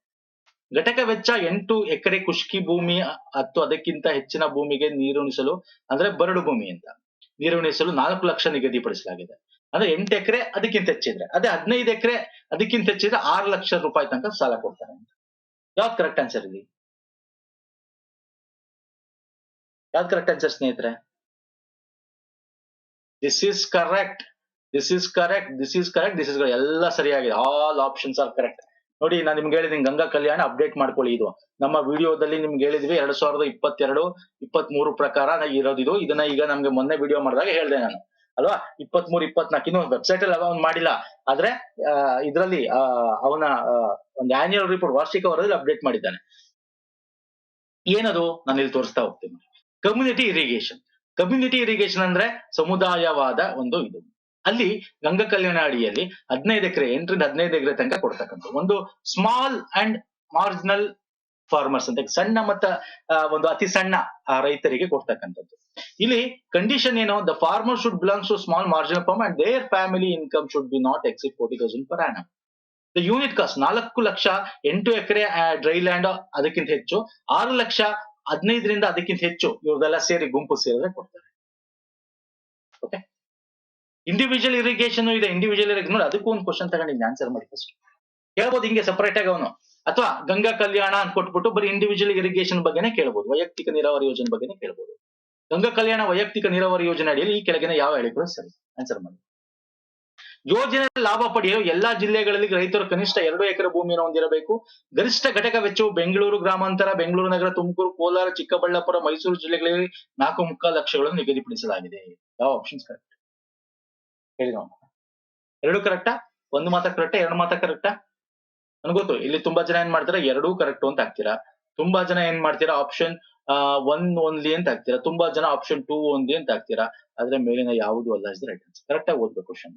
ಘಟಕ ವೆಚ್ಚ 8 ಎಕರೆ ಖುಷ್ಕಿ ಭೂಮಿ ಅಥವಾ ಅದಕ್ಕಿಂತ ಹೆಚ್ಚಿನ ಭೂಮಿಗೆ ನೀರುಣಿಸಲು, ಅಂದ್ರೆ ಬರಡು ಭೂಮಿ ಅಂತ ನೀರುಣಿಸಲು 4 ಲಕ್ಷ ನಿಗದಿಪಡಿಸಲಾಗಿದೆ. ಅಂದ್ರೆ 8 ಎಕರೆ ಅದಕ್ಕಿಂತ ಹೆಚ್ಚಿದ್ರೆ, ಅದೇ 15 ಎಕರೆ ಅದಕ್ಕಿಂತ ಹೆಚ್ಚಿದ್ರೆ 6 ಲಕ್ಷ ರೂಪಾಯಿ ತನಕ ಸಾಲ ಕೊಡ್ತಾರೆ ಅಂತ. ಯಾವ್ದು ಕರೆಕ್ಟ್ ಆನ್ಸರ್ ಇಲ್ಲಿ? ಯಾವ್ದು ಕರೆಕ್ಟ್ ಆನ್ಸರ್ ಸ್ನೇಹಿತರೆ? This is correct, this is correct, this is correct, this is ಎಲ್ಲ ಸರಿಯಾಗಿದೆ. All options are correct. ನೋಡಿ, ನಾನು ನಿಮ್ಗೆ ಹೇಳಿದೀನಿ ಗಂಗಾ ಕಲ್ಯಾಣ ಅಪ್ಡೇಟ್ ಮಾಡ್ಕೊಳ್ಳಿ. ಇದು ನಮ್ಮ ವಿಡಿಯೋದಲ್ಲಿ ನಿಮ್ಗೆ ಹೇಳಿದ್ವಿ 2022-23 ಪ್ರಕಾರ ಇರೋದಿದು. ಇದನ್ನ ಈಗ ನಮ್ಗೆ ಮೊನ್ನೆ ವಿಡಿಯೋ ಮಾಡಿದಾಗ ಹೇಳ್ದೆ ನಾನು ಅಲ್ವಾ. 23-24 ಇನ್ನು ವೆಬ್ಸೈಟ್ ಅಲ್ಲಿ ಅವನ್ ಮಾಡಿಲ್ಲ, ಆದ್ರೆ ಇದರಲ್ಲಿ ಅವನ ಒಂದು ಆನ್ಯುವಲ್ ರಿಪೋರ್ಟ್ ವಾರ್ಷಿಕ ವರದಿಯಲ್ಲಿ ಅಪ್ಡೇಟ್ ಮಾಡಿದ್ದಾನೆ. ಏನದು ನಾನು ಇಲ್ಲಿ ತೋರಿಸ್ತಾ ಹೋಗ್ತೀನಿ. Community irrigation. ಕಮ್ಯುನಿಟಿ ಇರಿಗೇಷನ್ ಅಂದ್ರೆ ಸಮುದಾಯವಾದ ಒಂದು ಇದು. ಅಲ್ಲಿ ಗಂಗಾ ಕಲ್ಯಾಣ ಅಡಿಯಲ್ಲಿ 15 ಎಕರೆ 8 ರಿಂದ 15 ಎಕರೆ ತನಕ ಕೊಡ್ತಕ್ಕಂಥ ಒಂದು ಸ್ಮಾಲ್ ಅಂಡ್ ಮಾರ್ಜಿನಲ್ ಫಾರ್ಮರ್ಸ್ ಅಂತ, ಸಣ್ಣ ಮತ್ತ ಒಂದು ಅತಿ ಸಣ್ಣ ರೈತರಿಗೆ ಕೊಡ್ತಕ್ಕಂಥದ್ದು. ಇಲ್ಲಿ ಕಂಡೀಷನ್ ಏನು? The farmer should belongs to small marginal farm and their family income should be not exceed 40,000 per annum. The unit cost 4 lakh 8 acre dry land ಅದಕ್ಕಿಂತ ಹೆಚ್ಚು, 6 ಲಕ್ಷ 15 ರಿಂದ ಅದಕ್ಕಿಂತ ಹೆಚ್ಚು ಇವ್ರದೆಲ್ಲ ಸೇರಿ ಗುಂಪು ಸೇರಿದ್ರೆ ಕೊಡ್ತಾರೆ. ಓಕೆ, ಇಂಡಿವಿಜುವಲ್ ಇರಿಗೇಷನ್ ಇದೆ. ಇಂಡಿವಿಜುವಲ್ ಇರಿಗೇಷನ್ ನೋಡಿ, ಅದಕ್ಕೂ ಒಂದು ಕ್ವಶನ್ ತಗೊಂಡಿದ್ದೀನಿ, ಆನ್ಸರ್ ಮಾಡಿ ಫಸ್ಟ್. ಹೇಳ್ಬೋದು ಹಿಂಗೆ ಸಪರೇಟ್ ಆಗಿ ಅವನು, ಅಥವಾ ಗಂಗಾ ಕಲ್ಯಾಣ ಅಂತ ಕೊಟ್ಬಿಟ್ಟು ಬರೀ ಇಂಡಿವಿಜುವಲ್ ಇರಿಗೇಷನ್ ಬಗ್ಗೆನೇ ಕೇಳಬಹುದು, ವೈಯಕ್ತಿಕ ನೀರಾವರಿ ಯೋಜನೆ ಬಗ್ಗೆನೇ ಕೇಳಬಹುದು. ಗಂಗಾ ಕಲ್ಯಾಣ ವೈಯಕ್ತಿಕ ನೀರಾವರಿ ಯೋಜನೆ ಅಡಿಯಲ್ಲಿ ಈ ಕೆಳಗಿನ ಯಾವ ಹೇಳಿದ್ರು ಸರಿ? ಆನ್ಸರ್ ಮಾಡಿ. ಯೋಜನೆ ಲಾಭ ಪಡೆಯಲು ಎಲ್ಲಾ ಜಿಲ್ಲೆಗಳಲ್ಲಿ ರೈತರು ಕನಿಷ್ಠ 2 ಎಕರೆ ಭೂಮಿಯನ್ನು ಹೊಂದಿರಬೇಕು. ಗರಿಷ್ಠ ಘಟಕ ವೆಚ್ಚವು ಬೆಂಗಳೂರು ಗ್ರಾಮಾಂತರ, ಬೆಂಗಳೂರು ನಗರ, ತುಮಕೂರು, ಕೋಲಾರ, ಚಿಕ್ಕಬಳ್ಳಾಪುರ, ಮೈಸೂರು ಜಿಲ್ಲೆಗಳಲ್ಲಿ 4.25 ಲಕ್ಷಗಳನ್ನು ನಿಗದಿಪಡಿಸಲಾಗಿದೆ. ಯಾವ ಆಪ್ಷನ್ಸ್ ಕರೆಕ್ಟ್ ಹೇಳಿ ನಾವು? 2 ಕರೆಕ್ಟಾ? 1 ಮಾತ್ರ ಕರೆಕ್ಟಾ? 2 ಮಾತ್ರ ಕರೆಕ್ಟಾ? ನನ್ಗೊತ್ತು ಇಲ್ಲಿ ತುಂಬಾ ಜನ ಏನ್ ಮಾಡ್ತೀರಾ, 2 ಕರೆಕ್ಟ್ ಅಂತ ಹಾಕ್ತೀರಾ. ತುಂಬಾ ಜನ ಏನ್ ಮಾಡ್ತೀರಾ, ಆಪ್ಷನ್ 1 ಓನ್ಲಿ ಅಂತ ಹಾಕ್ತೀರಾ. ತುಂಬಾ ಜನ ಆಪ್ಷನ್ 2 ಓನ್ಲಿ ಅಂತ ಹಾಕ್ತೀರಾ. ಆದ್ರೆ ಮೇಲಿನ ಯಾವುದು ಅಲ್ಲ ಇಸ್ ರೈಟ್ ಆನ್ಸರ್. ಕರೆಕ್ಟ್ ಆಗಿ ಓದ್ಬೇಕು ಕ್ವಶನ್.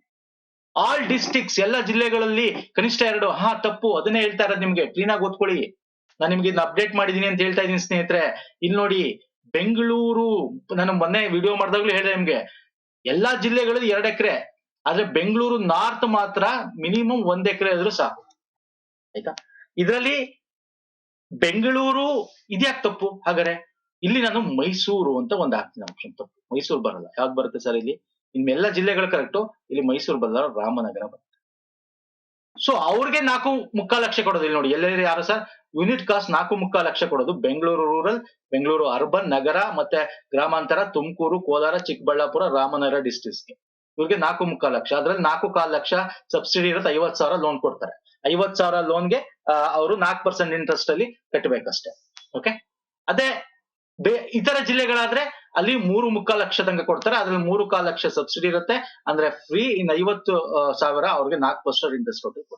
ಆಲ್ ಡಿಸ್ಟ್ರಿಕ್ಟ್ಸ್, ಎಲ್ಲ ಜಿಲ್ಲೆಗಳಲ್ಲಿ ಕನಿಷ್ಠ 2. ತಪ್ಪು, ಅದನ್ನೇ ಹೇಳ್ತಾ ಇರೋದು ನಿಮ್ಗೆ. ಕ್ಲೀನ್ ಆಗಿ ಓದ್ಕೊಳ್ಳಿ. ನಾನು ನಿಮ್ಗೆ ಇದನ್ನ ಅಪ್ಡೇಟ್ ಮಾಡಿದೀನಿ ಅಂತ ಹೇಳ್ತಾ ಇದೀನಿ ಸ್ನೇಹಿತರೆ. ಇಲ್ಲಿ ನೋಡಿ, ಬೆಂಗಳೂರು, ನಾನು ಮೊನ್ನೆ ವಿಡಿಯೋ ಮಾಡಿದಾಗ್ಲೂ ಹೇಳಿದೆ ನಿಮ್ಗೆ, ಎಲ್ಲಾ ಜಿಲ್ಲೆಗಳಲ್ಲಿ 2 ಎಕರೆ, ಆದ್ರೆ ಬೆಂಗಳೂರು ನಾರ್ತ್ ಮಾತ್ರ ಮಿನಿಮಮ್ 1 ಎಕರೆ ಆದ್ರೂ ಸಾಕು. ಆಯ್ತಾ? ಇದರಲ್ಲಿ ಬೆಂಗಳೂರು ಇದ್ಯಾಕ್ ತಪ್ಪು ಹಾಗಾದ್ರೆ? ಇಲ್ಲಿ ನಾನು ಮೈಸೂರು ಅಂತ ಒಂದು ಹಾಕ್ತೀನಿ ಆಪ್ಷನ್. ತಪ್ಪು, ಮೈಸೂರು ಬರಲ್ಲ. ಯಾವ್ದು ಬರುತ್ತೆ ಸರ್ ಇಲ್ಲಿ? ಇನ್ಮೆಲ್ಲ ಜಿಲ್ಲೆಗಳು ಕರೆಕ್ಟು, ಇಲ್ಲಿ ಮೈಸೂರು ಬರಲ್ಲ, ರಾಮನಗರ ಬರುತ್ತೆ. ಸೊ ಅವ್ರಿಗೆ 4.25 ಲಕ್ಷ ಕೊಡೋದು. ಇಲ್ಲಿ ನೋಡಿ, ಎಲ್ಲೆಲ್ಲಿ ಯಾರು ಸರ್ ಯೂನಿಟ್ ಕಾಸ್ಟ್ 4.25 ಲಕ್ಷ ಕೊಡೋದು? ಬೆಂಗಳೂರು ರೂರಲ್, ಬೆಂಗಳೂರು ಅರ್ಬನ್, ನಗರ ಮತ್ತೆ ಗ್ರಾಮಾಂತರ, ತುಮಕೂರು, ಕೋಲಾರ, ಚಿಕ್ಕಬಳ್ಳಾಪುರ, ರಾಮನಗರ ಡಿಸ್ಟ್ರಿಕ್ಟ್ಸ್ಗೆ ಇವ್ರಿಗೆ 4.25 ಲಕ್ಷ. ಅದ್ರಲ್ಲಿ 4.25 ಲಕ್ಷ ಸಬ್ಸಿಡಿ ಇರುತ್ತೆ, 50,000 ಲೋನ್ ಕೊಡ್ತಾರೆ. 50,000 ಲೋನ್ಗೆ ಅವರು 4% ಇಂಟ್ರೆಸ್ಟ್ ಅಲ್ಲಿ ಕಟ್ಟಬೇಕಷ್ಟೇ. ಓಕೆ, ಅದೇ ಇತರ ಜಿಲ್ಲೆಗಳಾದ್ರೆ ಅಲ್ಲಿ 3.25 ಲಕ್ಷ ತನಕ ಕೊಡ್ತಾರೆ. ಅದ್ರಲ್ಲಿ 3.25 ಲಕ್ಷ ಸಬ್ಸಿಡಿ ಇರುತ್ತೆ, ಅಂದ್ರೆ ಫ್ರೀ. ಇನ್ನು 50,000 ಅವ್ರಿಗೆ 4% ಇಂಟ್ರೆಸ್ಟ್ ಕೊಟ್ಟು.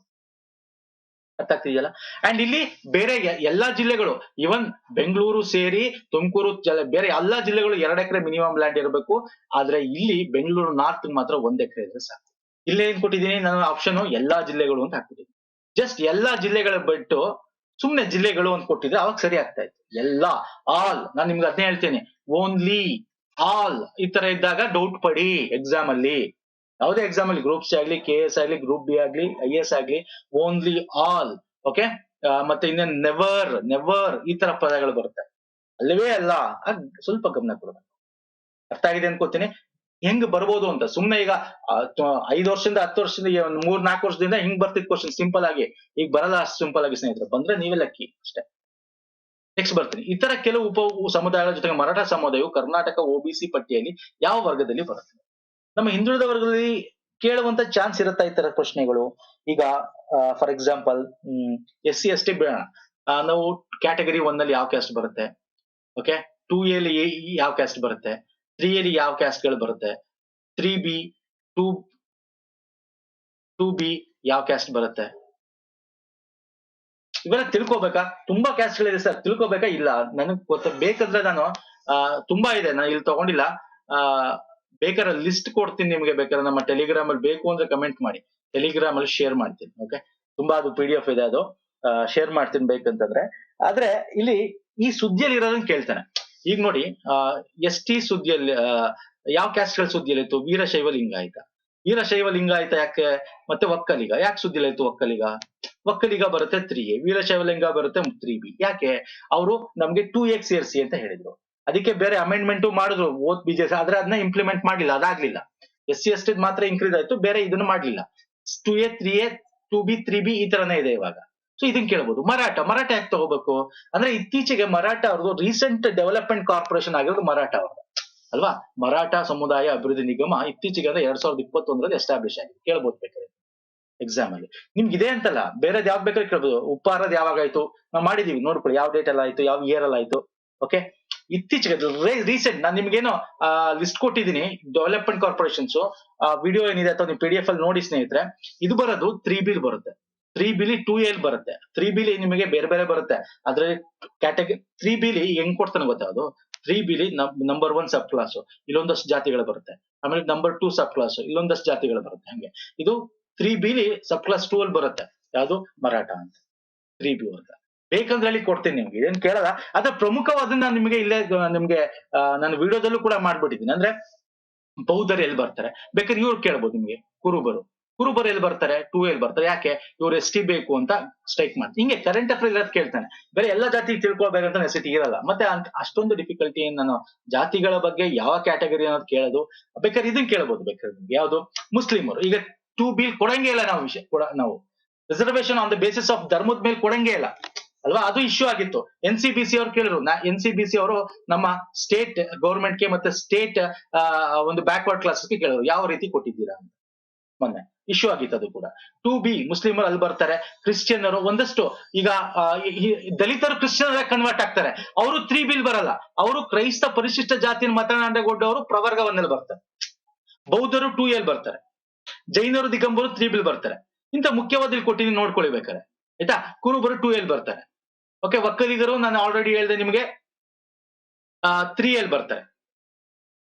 ಅರ್ಥ ಆಗ್ತಿದೆಯಲ್ಲ? ಅಂಡ್ ಇಲ್ಲಿ ಬೇರೆ ಎಲ್ಲಾ ಜಿಲ್ಲೆಗಳು, ಇವನ್ ಬೆಂಗಳೂರು ಸೇರಿ ತುಮಕೂರು, ಬೇರೆ ಎಲ್ಲಾ ಜಿಲ್ಲೆಗಳು 2 ಎಕರೆ ಮಿನಿಮಮ್ ಲ್ಯಾಂಡ್ ಇರಬೇಕು. ಆದ್ರೆ ಇಲ್ಲಿ ಬೆಂಗಳೂರು ನಾರ್ತ್ ಮಾತ್ರ 1 ಎಕರೆ ಇದ್ರೆ ಸಾಕು. ಇಲ್ಲೇ ಏನ್ ಕೊಟ್ಟಿದ್ದೀನಿ ನಾನು ಆಪ್ಷನ್? ಎಲ್ಲಾ ಜಿಲ್ಲೆಗಳು ಅಂತ ಹಾಕ್ಬಿಟ್ಟಿದ್ದೀನಿ. ಜಸ್ಟ್ ಎಲ್ಲಾ ಜಿಲ್ಲೆಗಳ ಬಿಟ್ಟು ಸುಮ್ನೆ ಜಿಲ್ಲೆಗಳು ಅಂತ ಕೊಟ್ಟಿದ್ರೆ ಅವಾಗ ಸರಿ ಆಗ್ತಾ ಇತ್ತು. ಎಲ್ಲಾ, ಆಲ್, ನಾನು ನಿಮ್ಗೆ ಅದನ್ನೇ ಹೇಳ್ತೇನೆ, ಓನ್ಲಿ, ಆಲ್ ಈ ತರ ಇದ್ದಾಗ ಡೌಟ್ ಪಡಿ ಎಕ್ಸಾಮ್ ಅಲ್ಲಿ. ಯಾವುದೇ ಎಕ್ಸಾಮ್ ಅಲ್ಲಿ, ಗ್ರೂಪ್ ಸಿ ಆಗ್ಲಿ, KS ಆಗ್ಲಿ, ಗ್ರೂಪ್ ಬಿ ಆಗ್ಲಿ, IS ಆಗ್ಲಿ, ಓನ್ಲಿ, ಆಲ್. ಓಕೆ, ಮತ್ತೆ ಇನ್ನೇನು ನೆವರ್, ನೆವರ್ ಈ ತರ ಪದಗಳು ಬರುತ್ತೆ. ಅಲ್ಲವೇ ಅಲ್ಲ, ಸ್ವಲ್ಪ ಗಮನ ಕೊಡಬೇಕು. ಅರ್ಥ ಆಗಿದೆ ಅನ್ಕೋತೀನಿ. ಹೆಂಗ್ ಬರ್ಬೋದು ಅಂತ. ಸುಮ್ನೆ ಈಗ 5 ವರ್ಷದಿಂದ 10 ವರ್ಷದಿಂದ ಒಂದ್ 3-4 ವರ್ಷದಿಂದ ಹಿಂಗ್ ಬರ್ತಿದ್ ಕ್ವಶನ್ ಸಿಂಪಲ್ ಆಗಿ, ಈಗ ಬರಲ್ಲ ಅಷ್ಟು ಸಿಂಪಲ್ ಆಗಿ ಸ್ನೇಹಿತರೆ. ಬಂದ್ರೆ ನೀವೇ ಲಕ್ಕಿ ಅಷ್ಟೇ. ನೆಕ್ಸ್ಟ್ ಬರ್ತೀನಿ. ಇತರ ಕೆಲವು ಸಮುದಾಯಗಳ ಜೊತೆಗೆ ಮರಾಠ ಸಮುದಾಯವು ಕರ್ನಾಟಕ OBC ಪಟ್ಟಿಯಲ್ಲಿ ಯಾವ ವರ್ಗದಲ್ಲಿ ಬರುತ್ತೆ? ನಮ್ಮ ಹಿಂದುಳಿದ ವರ್ಗದಲ್ಲಿ ಕೇಳುವಂತ ಚಾನ್ಸ್ ಇರುತ್ತಾ ಈ ತರ ಪ್ರಶ್ನೆಗಳು? ಈಗ ಫಾರ್ ಎಕ್ಸಾಂಪಲ್ SC ST ಬೇಡ, ನಾವು ಕ್ಯಾಟಗರಿ 1 ನಲ್ಲಿ ಯಾವ ಕ್ಯಾಸ್ಟ್ ಬರುತ್ತೆ, ಓಕೆ, 2A ಅಲ್ಲಿ ಯಾವ ಕ್ಯಾಸ್ಟ್ ಬರುತ್ತೆ, 3A ಅಲ್ಲಿ ಯಾವ ಕ್ಯಾಸ್ಟ್ ಗಳು ಬರುತ್ತೆ, 3B 2B ಯಾವ ಕ್ಯಾಸ್ಟ್ ಬರುತ್ತೆ, ಇವೆಲ್ಲ ತಿಳ್ಕೊಬೇಕಾ? ತುಂಬಾ ಕ್ಯಾಸ್ಟ್ ಗಳಿದೆ ಸರ್, ತಿಳ್ಕೊಬೇಕಾ? ಇಲ್ಲ, ನನಗ್ ಬೇಕಂದ್ರೆ ನಾನು ತುಂಬಾ ಇದೆ, ನಾನು ಇಲ್ಲಿ ತಗೊಂಡಿಲ್ಲ. ಬೇಕಾದ್ರೆ ಲಿಸ್ಟ್ ಕೊಡ್ತೀನಿ ನಿಮ್ಗೆ, ಬೇಕಾದ್ರೆ ನಮ್ಮ ಟೆಲಿಗ್ರಾಮ್ ಅಲ್ಲಿ ಬೇಕು ಅಂದ್ರೆ ಕಮೆಂಟ್ ಮಾಡಿ, ಟೆಲಿಗ್ರಾಮ್ ಅಲ್ಲಿ ಶೇರ್ ಮಾಡ್ತೀನಿ. ಓಕೆ, ತುಂಬಾ ಅದು PDF ಇದೆ, ಅದು ಶೇರ್ ಮಾಡ್ತೀನಿ ಬೇಕಂತಂದ್ರೆ. ಆದ್ರೆ ಇಲ್ಲಿ ಈ ಸುದ್ದಿಯಲ್ಲಿ ಇರೋದನ್ನ ಕೇಳ್ತಾನೆ. ಈಗ ನೋಡಿ, ST ಸುದ್ದಿಯಲ್ಲಿ ಯಾವ ಕ್ಯಾಸ್ಟ್ ಗಳ ಸುದ್ದಿಯಲ್ಲಿ ಇತ್ತು? ವೀರಶೈವ ಲಿಂಗಾಯತ. ವೀರಶೈವ ಲಿಂಗಾಯತ ಯಾಕೆ? ಮತ್ತೆ ಒಕ್ಕಲಿಗ ಯಾಕೆ ಸುದ್ದಿಯಲ್ಲಿ ಇತ್ತು? ಒಕ್ಕಲಿಗ ಬರುತ್ತೆ 3A, ವೀರಶೈವ ಲಿಂಗ ಬರುತ್ತೆ 3B. ಯಾಕೆ? ಅವರು ನಮ್ಗೆ 2X ಸೇರಿಸಿ ಅಂತ ಹೇಳಿದ್ರು. ಅದಕ್ಕೆ ಬೇರೆ ಅಮೆಂಡ್ಮೆಂಟ್ ಮಾಡಿದ್ರು ಓದ್ BJP, ಆದ್ರೆ ಅದನ್ನ ಇಂಪ್ಲಿಮೆಂಟ್ ಮಾಡ್ಲಿಲ್ಲ, ಅದಾಗ್ಲಿಲ್ಲ. SC ST ಮಾತ್ರ ಇನ್ಕ್ರೀಸ್ ಆಯ್ತು, ಬೇರೆ ಇದನ್ನ ಮಾಡ್ಲಿಲ್ಲ. 2A 3A 2B 3B ಈ ತರನೇ ಇದೆ ಇವಾಗ. ಸೊ ಇದನ್ನ ಕೇಳ್ಬೋದು. ಮರಾಠ ಯಾಕೆ ತಗೋಬೇಕು ಅಂದ್ರೆ, ಇತ್ತೀಚೆಗೆ ಮರಾಠ ಅವ್ರದ್ದು ರೀಸೆಂಟ್ ಡೆವಲಪ್ಮೆಂಟ್ ಕಾರ್ಪೊರೇಷನ್ ಆಗಿರೋದು ಮರಾಠ ಅವ್ರದ್ದು ಅಲ್ವಾ. ಮರಾಠ ಸಮುದಾಯ ಅಭಿವೃದ್ಧಿ ನಿಗಮ ಇತ್ತೀಚೆಗೆ 2021ರಲ್ಲಿ ಎಸ್ಟಾಬ್ಲಿಷ್ ಆಗಿದೆ. ಕೇಳ್ಬೋದು ಬೇಕಾದ್ರೆ ಎಕ್ಸಾಮ್ ಅಲ್ಲಿ. ನಿಮ್ಗೆ ಇದೆ ಅಂತಲ್ಲ, ಬೇರೆದ್ ಯಾವ್ದು ಬೇಕಾದ್ರೆ ಕೇಳ್ಬೋದು. ಉಪಹಾರದ ಯಾವಾಗಾಯ್ತು ನಾವು ಮಾಡಿದೀವಿ, ನೋಡ್ಕೊಳ್ಳಿ ಯಾವ ಡೇಟ್ ಎಲ್ಲ ಆಯ್ತು, ಯಾವ ಇಯರ್ ಅಲ್ಲಿ ಆಯ್ತು. ಓಕೆ, ಇತ್ತೀಚೆಗೆ ರೀಸೆಂಟ್ ನಾನು ನಿಮ್ಗೇನೋ ಲಿಸ್ಟ್ ಕೊಟ್ಟಿದ್ದೀನಿ, ಡೆವಲಪ್ಮೆಂಟ್ ಕಾರ್ಪೊರೇಷನ್ಸ್ ವಿಡಿಯೋ ಏನಿದೆ ಅಥವಾ ನೀವು PDF ಅಲ್ಲಿ ನೋಡಿ ಸ್ನೇಹಿತರೆ. ಇದು ಬರೋದು 3B ಬರುತ್ತೆ, 3B 2A ಬರುತ್ತೆ, 3B ನಿಮಗೆ ಬೇರೆ ಬೇರೆ ಬರುತ್ತೆ. ಅದ್ರ ಕ್ಯಾಟಗರಿ 3B ಹೆಂಗ್ ಕೊಡ್ತಾನೆ ಗೊತ್ತಾ? ಅದು 3B ನಂಬರ್ 1 ಸಬ್ ಕ್ಲಾಸ್, ಇಲ್ಲೊಂದಷ್ಟು ಜಾತಿಗಳು ಬರುತ್ತೆ. ಆಮೇಲೆ ನಂಬರ್ 2 ಸಬ್ ಕ್ಲಾಸ್, ಇಲ್ಲೊಂದಷ್ಟು ಜಾತಿಗಳು ಬರುತ್ತೆ. ಹಂಗೆ ಇದು 3B ಸಬ್ ಕ್ಲಾಸ್ 2 ಅಲ್ಲಿ ಬರುತ್ತೆ. ಯಾವುದು? ಮರಾಠ ಅಂತ 3B ವರ್ಗ. ಬೇಕಂದ್ರೆ ಅಲ್ಲಿ ಕೊಡ್ತೀನಿ ನಿಮ್ಗೆ, ಇದೇನ್ ಕೇಳಲ್ಲ. ಆದ್ರೆ ಪ್ರಮುಖವಾದನ್ನ ನಿಮ್ಗೆ ಇಲ್ಲೇ ನಿಮ್ಗೆ ನಾನು ವಿಡಿಯೋದಲ್ಲೂ ಕೂಡ ಮಾಡ್ಬಿಟ್ಟಿದ್ದೀನಿ. ಅಂದ್ರೆ ಬೌದ್ಧರು ಎಲ್ಲಿ ಬರ್ತಾರೆ ಬೇಕಾದ್ರೆ ಇವ್ರು ಕೇಳ್ಬೋದು ನಿಮ್ಗೆ. ಕುರುಬರು ಎಲ್ಲಿ ಬರ್ತಾರೆ? 2A ಬರ್ತಾರೆ. ಯಾಕೆ? ಇವ್ರು ST ಬೇಕು ಅಂತ ಸ್ಟ್ರೈಕ್ ಮಾಡ್ತಾರೆ. ಹಿಂಗೆ ಕರೆಂಟ್ ಅಫೇರ್ ಇರೋದು ಕೇಳ್ತಾನೆ. ಬೇರೆ ಎಲ್ಲಾ ಜಾತಿ ತಿಳ್ಕೊಳ್ಬೇಕಂತ ನೆಸಿಟಿ ಇರಲ್ಲ. ಮತ್ತೆ ಅಷ್ಟೊಂದು ಡಿಫಿಕಲ್ಟಿ ನಾನು ಜಾತಿಗಳ ಬಗ್ಗೆ ಯಾವ ಕ್ಯಾಟಗರಿ ಅನ್ನೋದು ಕೇಳೋದು. ಬೇಕಾದ್ರೆ ಇದನ್ನ ಕೇಳ್ಬೋದು, ಬೇಕಾದ್ರೆ ನಿಮ್ಗೆ ಯಾವ್ದು? ಮುಸ್ಲಿಮರು ಈಗ 2B ಕೊಡಂಗೆ ಇಲ್ಲ. ನಾವು reservation on the basis of ಧರ್ಮದ ಮೇಲೆ ಕೊಡಂಗೆ ಇಲ್ಲ ಅಲ್ವಾ. ಅದು ಇಶ್ಯೂ ಆಗಿತ್ತು. NCBC ಅವ್ರು ಕೇಳಿದ್ರು. NCBC ಅವರು ನಮ್ಮ ಸ್ಟೇಟ್ ಗೌರ್ಮೆಂಟ್ಗೆ ಮತ್ತೆ ಸ್ಟೇಟ್ ಒಂದು ಬ್ಯಾಕ್ವರ್ಡ್ ಕ್ಲಾಸ್ಗೆ ಕೇಳಿದ್ರು, ಯಾವ ರೀತಿ ಕೊಟ್ಟಿದ್ದೀರಾ ಅಂತ. ಮೊನ್ನೆ ಇಶ್ಯೂ ಆಗಿತ್ತು ಅದು ಕೂಡ. 2B ಮುಸ್ಲಿಮರು ಅಲ್ಲಿ ಬರ್ತಾರೆ. ಕ್ರಿಶ್ಚಿಯನ್ನರು ಒಂದಷ್ಟು ಈಗ ದಲಿತರು ಕ್ರಿಶ್ಚಿಯನ್ ಕನ್ವರ್ಟ್ ಆಗ್ತಾರೆ, ಅವರು 3B ಬರಲ್ಲ. ಅವರು ಕ್ರೈಸ್ತ ಪರಿಶಿಷ್ಟ ಜಾತಿಯನ್ನು ಮಾತನಾಡಗೊಂಡವರು ಪ್ರವರ್ಗ 1 ಬರ್ತಾರೆ. ಬೌದ್ಧರು 2A ಬರ್ತಾರೆ. ಜೈನರು ದಿಗಂಬರು 3B ಬರ್ತಾರೆ. ಇಂತ ಮುಖ್ಯವಾದ ಕೊಟ್ಟಿದ್ದೀನಿ, ನೋಡ್ಕೊಳ್ಬೇಕಾರೆ ಆಯ್ತಾ. ಕುರುಬರು 2A ಬರ್ತಾರೆ. ಓಕೆ, ಒಕ್ಕಲಿಗರು ನಾನು ಆಲ್ರೆಡಿ ಹೇಳಿದೆ ನಿಮಗೆ 3A ಬರ್ತಾರೆ.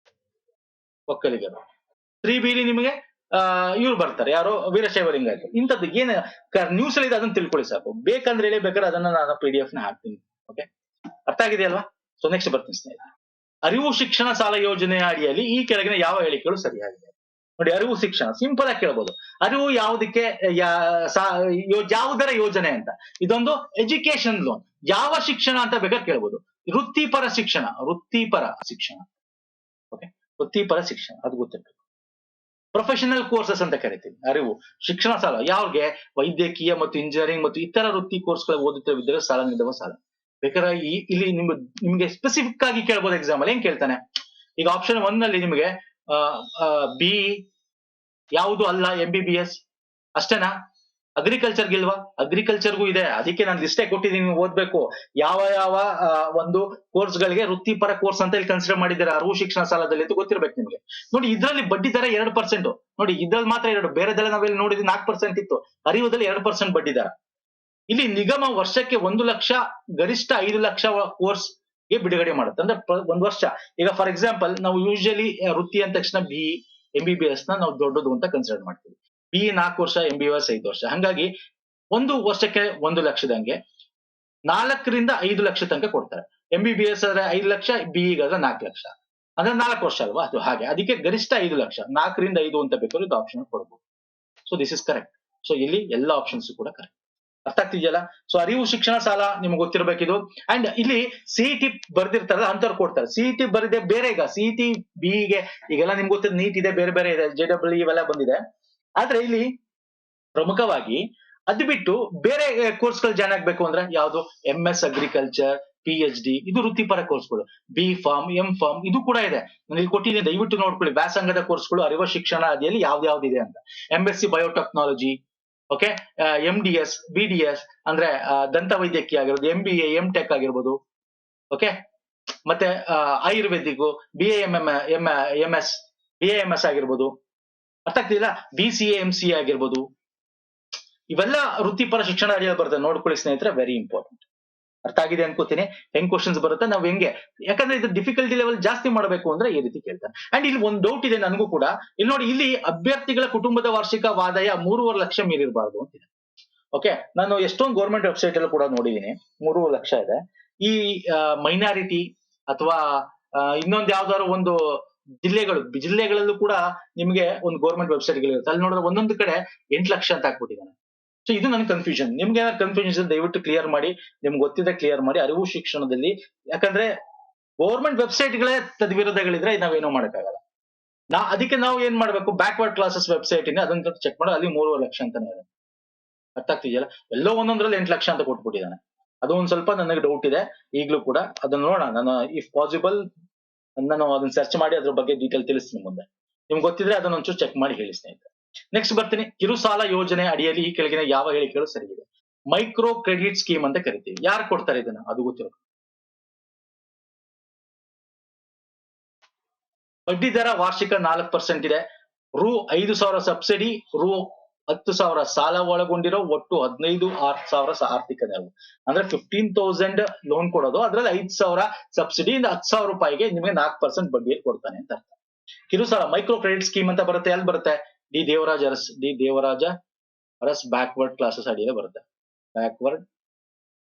ಒಕ್ಕಲಿಗರು 3B ನಿಮಗೆ ಇವ್ರು ಬರ್ತಾರೆ. ಯಾರು? ವೀರಶೈವ ಲಿಂಗಾಯತ. ಇಂಥದ್ದು ಏನ್ ನ್ಯೂಸ್ ಅಲ್ಲಿ ಇದೆ ಅದನ್ನ ತಿಳ್ಕೊಳ್ಳಿ ಸಾಕು. ಬೇಕಂದ್ರೆ ಹೇಳಿ, ಬೇಕಾದ್ರೆ ಅದನ್ನ ನಾನು PDF ನ ಹಾಕ್ತೀನಿ. ಓಕೆ, ಅರ್ಥ ಆಗಿದೆಯಲ್ವಾ? ಸೊ ನೆಕ್ಸ್ಟ್ ಬರ್ತೀನಿ ಸ್ನೇಹಿತರೆ. ಅರಿವು ಶಿಕ್ಷಣ ಸಾಲ ಯೋಜನೆಯ ಅಡಿಯಲ್ಲಿ ಈ ಕೆಳಗಿನ ಯಾವ ಹೇಳಿಕೆಗಳು ಸರಿಯಾಗಿದೆ? ನೋಡಿ, ಅರಿವು ಶಿಕ್ಷಣ ಸಿಂಪಲ್ ಆಗಿ ಕೇಳಬಹುದು. ಅರಿವು ಯಾವುದಕ್ಕೆ ಯಾವುದರ ಯೋಜನೆ ಅಂತ? ಇದೊಂದು ಎಜುಕೇಶನ್ ಲೋನ್. ಯಾವ ಶಿಕ್ಷಣ ಅಂತ ಬೇಕಾದ್ರೆ ಕೇಳ್ಬೋದು. ವೃತ್ತಿಪರ ಶಿಕ್ಷಣ. ಓಕೆ, ವೃತ್ತಿಪರ ಶಿಕ್ಷಣ ಅದು ಗೊತ್ತಿರ್ಬೇಕು. ಪ್ರೊಫೆಷನಲ್ ಕೋರ್ಸಸ್ ಅಂತ ಕರಿತೀವಿ. ಅರಿವು ಶಿಕ್ಷಣ ಸಾಲ ಯಾವ್ಗೆ? ವೈದ್ಯಕೀಯ ಮತ್ತು ಇಂಜಿನಿಯರಿಂಗ್ ಮತ್ತು ಇತರ ವೃತ್ತಿ ಕೋರ್ಸ್ಗಳ ಓದುತ್ತಿರುವ ವಿದ್ಯಾರ್ಥಿ ಸಾಲ ನೀಡುವ ಸಾಲ. ಬೇಕಾದ್ರೆ ಇಲ್ಲಿ ನಿಮ್ಗೆ ಸ್ಪೆಸಿಫಿಕ್ ಆಗಿ ಕೇಳ್ಬೋದು ಎಕ್ಸಾಮ್ ಅಲ್ಲಿ. ಹೆಂಗ್ ಕೇಳ್ತಾನೆ? ಈಗ ಆಪ್ಷನ್ 1 ನಲ್ಲಿ ನಿಮಗೆ BE ಯಾವುದು ಅಲ್ಲ, MBBS ಅಷ್ಟೇನಾ? ಅಗ್ರಿಕಲ್ಚರ್ ಗಿಲ್ವಾ? ಅಗ್ರಿಕಲ್ಚರ್ಗೂ ಇದೆ. ಅದಕ್ಕೆ ನಾನು ಲಿಸ್ಟೇ ಕೊಟ್ಟಿದ್ದೀನಿ, ಓದ್ಬೇಕು. ಯಾವ ಒಂದು ಕೋರ್ಸ್ ಗಳಿಗೆ ವೃತ್ತಿಪರ ಕೋರ್ಸ್ ಅಂತ ಇಲ್ಲಿ ಕನ್ಸಿಡರ್ ಮಾಡಿದ್ದಾರೆ ಅರಿವು ಶಿಕ್ಷಣ ಸಾಲದಲ್ಲಿ ಅಂತ ಗೊತ್ತಿರ್ಬೇಕು ನಿಮ್ಗೆ. ನೋಡಿ, ಇದ್ರಲ್ಲಿ ಬಡ್ಡಿ ದರ 2%. ನೋಡಿ, ಇದ್ರಲ್ಲಿ ಮಾತ್ರ 2, ಬೇರೆದೆಲ್ಲ ನಾವೆಲ್ಲಿ ನೋಡಿದ್ವಿ 4% ಇತ್ತು. ಅರಿವುದಲ್ಲಿ 2% ಬಡ್ಡಿ ದರ. ಇಲ್ಲಿ ನಿಗಮ ವರ್ಷಕ್ಕೆ 1 ಲಕ್ಷ, ಗರಿಷ್ಠ 5 ಲಕ್ಷ ಕೋರ್ಸ್ ಗೆ ಬಿಡುಗಡೆ ಮಾಡುತ್ತೆ. ಅಂದ್ರೆ ಒಂದು ವರ್ಷ. ಈಗ ಫಾರ್ ಎಕ್ಸಾಂಪಲ್ ನಾವು ಯೂಶಲಿ ವೃತ್ತಿ ಅಂದ ತಕ್ಷಣ BE MBBS ನ ನಾವು ದೊಡ್ಡದು ಅಂತ ಕನ್ಸಿಡರ್ ಮಾಡ್ತೀವಿ. BE 4 ವರ್ಷ, MBBS 5 ವರ್ಷ. ಹಂಗಾಗಿ ಒಂದು ವರ್ಷಕ್ಕೆ 1 ಲಕ್ಷದಂಗೆ 4 ರಿಂದ 5 ಲಕ್ಷ ತನಕ ಕೊಡ್ತಾರೆ. MBBS ಆದ್ರೆ 5 ಲಕ್ಷ, BE ಗಾದ್ರೆ 4 ಲಕ್ಷ. ಅಂದ್ರೆ 4 ವರ್ಷ ಅಲ್ವಾ ಅದು. ಹಾಗೆ ಅದಕ್ಕೆ ಗರಿಷ್ಠ 5 ಲಕ್ಷ, 4 ರಿಂದ 5 ಅಂತ ಬೇಕಾದ್ರೆ ಇದು ಆಪ್ಷನ್ ಕೊಡ್ಬೋದು. So this is correct. So ಇಲ್ಲಿ ಎಲ್ಲ ಆಪ್ಷನ್ಸ್ ಕೂಡ ಕರೆಕ್ಟ್. ಅರ್ಥ ಆಗ್ತಿದೆಯಲ್ಲ? ಸೊ ಅರಿವು ಶಿಕ್ಷಣ ಸಾಲ ನಿಮ್ಗೆ ಗೊತ್ತಿರ್ಬೇಕಿದು. ಅಂಡ್ ಇಲ್ಲಿ ಸಿಇಟಿ ಬರ್ದಿರ್ತಾರಲ್ಲ ಅಂತವ್ರು ಕೊಡ್ತಾರೆ. ಸಿಇಟಿ ಬರದೆ ಬೇರೆ, ಈಗ ಸಿಇಟಿ ಬಿಗೆ ಈಗೆಲ್ಲ ನಿಮ್ಗೆ ಗೊತ್ತಿದೆ, ನೀಟ್ ಇದೆ, ಬೇರೆ ಬೇರೆ ಇದೆ, JEE ಇವೆಲ್ಲ ಬಂದಿದೆ. ಆದ್ರೆ ಇಲ್ಲಿ ಪ್ರಮುಖವಾಗಿ ಅದು ಬಿಟ್ಟು ಬೇರೆ ಕೋರ್ಸ್ಗಳು ಜಾಯ್ನ್ ಆಗ್ಬೇಕು ಅಂದ್ರೆ ಯಾವ್ದು, MS ಅಗ್ರಿಕಲ್ಚರ್, PhD, ಇದು ವೃತ್ತಿಪರ ಕೋರ್ಸ್ಗಳು. B.Pharm, M.Pharm ಇದು ಕೂಡ ಇದೆ. ನಾನು ಇಲ್ಲಿ ಕೊಟ್ಟಿದ್ದೀನಿ, ದಯವಿಟ್ಟು ನೋಡ್ಕೊಳ್ಳಿ. ವ್ಯಾಸಂಗದ ಕೋರ್ಸ್ಗಳು ಅರಿವು ಶಿಕ್ಷಣ ಅಡಿಯಲ್ಲಿ ಯಾವ್ದಿದೆ ಅಂತ. MSc biotechnology, okay, MDS, BDS ಅಂದ್ರೆ ದಂತ ವೈದ್ಯಕೀಯ ಆಗಿರ್ಬೋದು, MBA, M.Tech ಆಗಿರ್ಬೋದು, ಓಕೆ, ಮತ್ತೆ ಆಯುರ್ವೇದಿಕ್, BAMS ಆಗಿರ್ಬೋದು, ಅರ್ಥ ಆಗ್ತಿಲ್ಲ, BCA, MCA ಆಗಿರ್ಬೋದು, ಇವೆಲ್ಲ ವೃತ್ತಿಪರ ಶಿಕ್ಷಣ ಅಡಿಯಲ್ಲಿ ಬರ್ತದೆ. ನೋಡ್ಕೊಳ್ಳಿ ಸ್ನೇಹಿತರೆ, ವೆರಿ ಇಂಪಾರ್ಟೆಂಟ್. ಅರ್ಥ ಆಗಿದೆ ಅನ್ಕೋತೀನಿ. ಹೆಂಗ್ ಕ್ವಶನ್ಸ್ ಬರುತ್ತೆ, ನಾವ್ ಹೆಂಗೆ, ಯಾಕಂದ್ರೆ ಇದು ಡಿಫಿಕಲ್ಟಿ ಲೆವೆಲ್ ಜಾಸ್ತಿ ಮಾಡಬೇಕು ಅಂದ್ರೆ ಈ ರೀತಿ ಕೇಳ್ತಾರೆ. ಅಂಡ್ ಇಲ್ಲಿ ಒಂದು ಡೌಟ್ ಇದೆ ನನಗೂ ಕೂಡ. ಇಲ್ಲಿ ನೋಡಿ, ಇಲ್ಲಿ ಅಭ್ಯರ್ಥಿಗಳ ಕುಟುಂಬದ ವಾರ್ಷಿಕ ಆದಾಯ 3.5 ಲಕ್ಷ ಮೀರಿರಬಾರ್ದು ಅಂತಿದೆ. ಓಕೆ, ನಾನು ಎಷ್ಟೊಂದು ಗೌರ್ಮೆಂಟ್ ವೆಬ್ಸೈಟ್ ಅಲ್ಲೂ ಕೂಡ ನೋಡಿದೀನಿ 3 ಲಕ್ಷ ಇದೆ. ಈ ಮೈನಾರಿಟಿ ಅಥವಾ ಇನ್ನೊಂದು ಯಾವ್ದಾದ್ರು ಒಂದು ಜಿಲ್ಲೆಗಳಲ್ಲೂ ಕೂಡ ನಿಮ್ಗೆ ಒಂದು ಗೌರ್ಮೆಂಟ್ ವೆಬ್ಸೈಟ್ ಗಳಿರುತ್ತೆ. ಅಲ್ಲಿ ನೋಡಿದ್ರೆ ಒಂದೊಂದು ಕಡೆ 8 ಲಕ್ಷ ಅಂತ ಹಾಕ್ಬಿಟ್ಟಿದ್ದಾನೆ. ಸೊ ಇದು ನನ್ ಕನ್ಫ್ಯೂಷನ್. ನಿಮ್ಗೆ ಏನಾದ್ರು ಕನ್ಫ್ಯೂಷನ್ ದಯವಿಟ್ಟು ಕ್ಲಿಯರ್ ಮಾಡಿ, ನಿಮ್ಗೆ ಗೊತ್ತಿದೆ ಕ್ಲಿಯರ್ ಮಾಡಿ. ಅರಿವು ಶಿಕ್ಷಣದಲ್ಲಿ ಯಾಕಂದ್ರೆ ಗೌರ್ಮೆಂಟ್ ವೆಬ್ಸೈಟ್ ಗಳೇ ತದ್ವಿರುದ್ಧಗಳಿದ್ರೆ ನಾವೇನೋ ಮಾಡಕ್ಕಾಗಲ್ಲ. ಅದಕ್ಕೆ ನಾವು ಏನ್ ಮಾಡ್ಬೇಕು, ಬ್ಯಾಕ್ವರ್ಡ್ ಕ್ಲಾಸಸ್ ವೆಬ್ಸೈಟ್ ಇದೆ, ಅದನ್ನ ಚೆಕ್ ಮಾಡಿ. ಅಲ್ಲಿ 3 ಲಕ್ಷ ಅಂತಾನೆ ಇದೆ. ಅರ್ಥ ಆಗ್ತಿದೆಯಲ್ಲ? ಎಲ್ಲೋ ಒಂದೊಂದ್ರಲ್ಲಿ 8 ಲಕ್ಷ ಅಂತ ಕೊಟ್ಬಿಟ್ಟಿದ್ದಾನೆ. ಅದು ಒಂದ್ ಸ್ವಲ್ಪ ನನಗೆ ಡೌಟ್ ಇದೆ ಈಗ್ಲೂ ಕೂಡ. ಅದನ್ನ ನೋಡೋಣ, ನಾನು ಇಫ್ ಪಾಸಿಬಲ್ ನಾನು ಅದನ್ನ ಸರ್ಚ್ ಮಾಡಿ ಅದ್ರ ಬಗ್ಗೆ ಡೀಟೇಲ್ ತಿಳಿಸ್ತೀನಿ ಮುಂದೆ. ನಿಮ್ಗೆ ಗೊತ್ತಿದ್ರೆ ಅದನ್ನ ಒಂಚೂರು ಚೆಕ್ ಮಾಡಿ ಹೇಳಿ ಸ್ನೇಹಿತರೆ. ನೆಕ್ಸ್ಟ್ ಬರ್ತೀನಿ, ಕಿರುಸಾಲ ಯೋಜನೆ ಅಡಿಯಲ್ಲಿ ಈ ಕೆಳಗಿನ ಯಾವ ಹೇಳಿಕೆಗಳು ಸರಿಯಿದೆ? ಮೈಕ್ರೋ ಕ್ರೆಡಿಟ್ ಸ್ಕೀಮ್ ಅಂತ ಕರಿತೀವಿ. ಯಾರು ಕೊಡ್ತಾರೆ ಇದನ್ನ? ಅದು ಗೊತ್ತಿರೋ. ಬಡ್ಡಿ ದರ ವಾರ್ಷಿಕ 4% ಇದೆ. ರು 5,000 ಸಬ್ಸಿಡಿ, ರು 10,000 ಸಾಲ ಒಳಗೊಂಡಿರೋ ಒಟ್ಟು 15,000 ಆರ್ಥಿಕ ನೆರವು. ಅಂದ್ರೆ 15,000 ಲೋನ್ ಕೊಡೋದು, ಅದ್ರಲ್ಲಿ 5,000 ಸಬ್ಸಿಡಿ, 10,000 ರೂಪಾಯಿಗೆ ನಿಮಗೆ 4% ಬಡ್ಡಿಯಲ್ಲಿ ಕೊಡ್ತಾನೆ ಅಂತ ಅರ್ಥ. ಕಿರುಸಾಲ ಮೈಕ್ರೋ ಕ್ರೆಡಿಟ್ ಸ್ಕೀಮ್ ಅಂತ ಬರುತ್ತೆ. ಎಲ್ಲಿ ಬರುತ್ತೆ? D Devaraja Urs backward classes ಅಡಿಯಲ್ಲಿ ಬರುತ್ತೆ. ಬ್ಯಾಕ್ವರ್ಡ್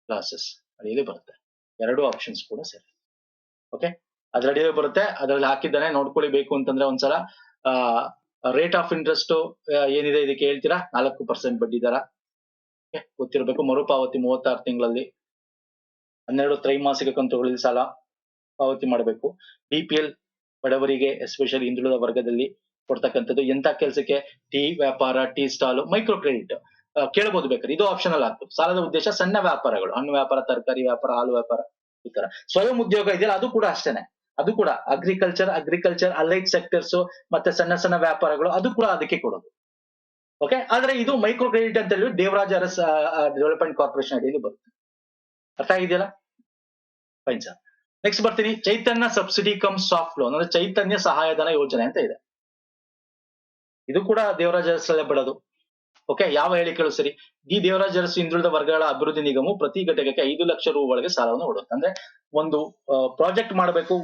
ಕ್ಲಾಸಸ್ ಅಡಿಯಲ್ಲಿ ಬರುತ್ತೆ. 2 ಆಪ್ಷನ್ಸ್ ಕೂಡ ಸರಿ. ಓಕೆ, ಅದ್ರ ಅಡಿಯಲ್ಲಿ ಬರುತ್ತೆ. ಅದ್ರಲ್ಲಿ ಹಾಕಿದ್ದಾನೆ, ನೋಡ್ಕೊಳ್ಳಿ. ಬೇಕು ಅಂತಂದ್ರೆ ಒಂದ್ಸಲ ರೇಟ್ ಆಫ್ ಇಂಟ್ರೆಸ್ಟ್ ಏನಿದೆ ಇದಕ್ಕೆ ಹೇಳ್ತೀರಾ? 4% ಬಡ್ಡಿ ದರ. ಗೊತ್ತಿರಬೇಕು. ಮರುಪಾವತಿ 36 ತಿಂಗಳಲ್ಲಿ 12 ತ್ರೈಮಾಸಿಕ ಕಂತುಗಳಲ್ಲಿ ಸಾಲ ಪಾವತಿ ಮಾಡಬೇಕು. BPL ಬಡವರಿಗೆ, ಎಸ್ಪೆಷಲಿ ಹಿಂದುಳಿದ ವರ್ಗದಲ್ಲಿ ಕೊಡ್ತಕ್ಕಂಥದ್ದು. ಎಂತ ಕೆಲಸಕ್ಕೆ? ಟೀ ವ್ಯಾಪಾರ, ಟೀ ಸ್ಟಾಲ್, ಮೈಕ್ರೋ ಕ್ರೆಡಿಟ್ ಕೇಳಬಹುದು ಬೇಕಾದ್ರೆ. ಇದು ಆಪ್ಷನಲ್ ಆಗ್ತದೆ. ಸಾಲದ ಉದ್ದೇಶ ಸಣ್ಣ ವ್ಯಾಪಾರಗಳು, ಹಣ್ಣು ವ್ಯಾಪಾರ, ತರಕಾರಿ ವ್ಯಾಪಾರ, ಹಾಲು ವ್ಯಾಪಾರ, ಈ ತರ. ಸ್ವಯಂ ಉದ್ಯೋಗ ಇದೆಯಲ್ಲ, ಅದು ಕೂಡ ಅಷ್ಟೇನೆ. ಅದು ಕೂಡ ಅಗ್ರಿಕಲ್ಚರ್ ಅಲೈಡ್ ಸೆಕ್ಟರ್ಸ್ ಮತ್ತೆ ಸಣ್ಣ ವ್ಯಾಪಾರಗಳು, ಅದು ಕೂಡ ಅದಕ್ಕೆ ಕೊಡೋದು. ಓಕೆ, ಆದ್ರೆ ಇದು ಮೈಕ್ರೋ ಕ್ರೆಡಿಟ್ ಅಂತ ಹೇಳಿ ದೇವರಾಜ ಅರಸ್ ಡೆವಲಪ್ಮೆಂಟ್ ಕಾರ್ಪೊರೇಷನ್ ಅಡಿಯಲ್ಲಿ ಬರುತ್ತೆ. ಅರ್ಥ ಆಗಿದೆಯಲ್ಲ? Fine sir. ನೆಕ್ಸ್ಟ್ ಬರ್ತೀನಿ, ಚೈತನ್ಯ ಸಬ್ಸಿಡಿ ಕಮ್ ಸಾಫ್ಟ್ ಲೋನ್ ಅಂದ್ರೆ ಚೈತನ್ಯ ಸಹಾಯಧನ ಯೋಜನೆ ಅಂತ ಇದೆ. ಇದು ಕೂಡ ದೇವರಾಜ ಅರಸಲ್ಲೇ ಬಿಡೋದು. ಓಕೆ, ಯಾವ ಹೇಳಿಕೆಗಳು ಸರಿ? ಡಿ ದೇವರಾಜ ಅರಸು ಹಿಂದುಳಿದ ವರ್ಗಗಳ ಅಭಿವೃದ್ಧಿ ನಿಗಮವು ಪ್ರತಿ ಘಟಕಕ್ಕೆ 5 ಲಕ್ಷ ರು ಒಳಗೆ ಸಾಲವನ್ನು ಕೊಡುತ್ತೆ. ಅಂದ್ರೆ ಒಂದು ಪ್ರಾಜೆಕ್ಟ್ ಮಾಡಬೇಕು,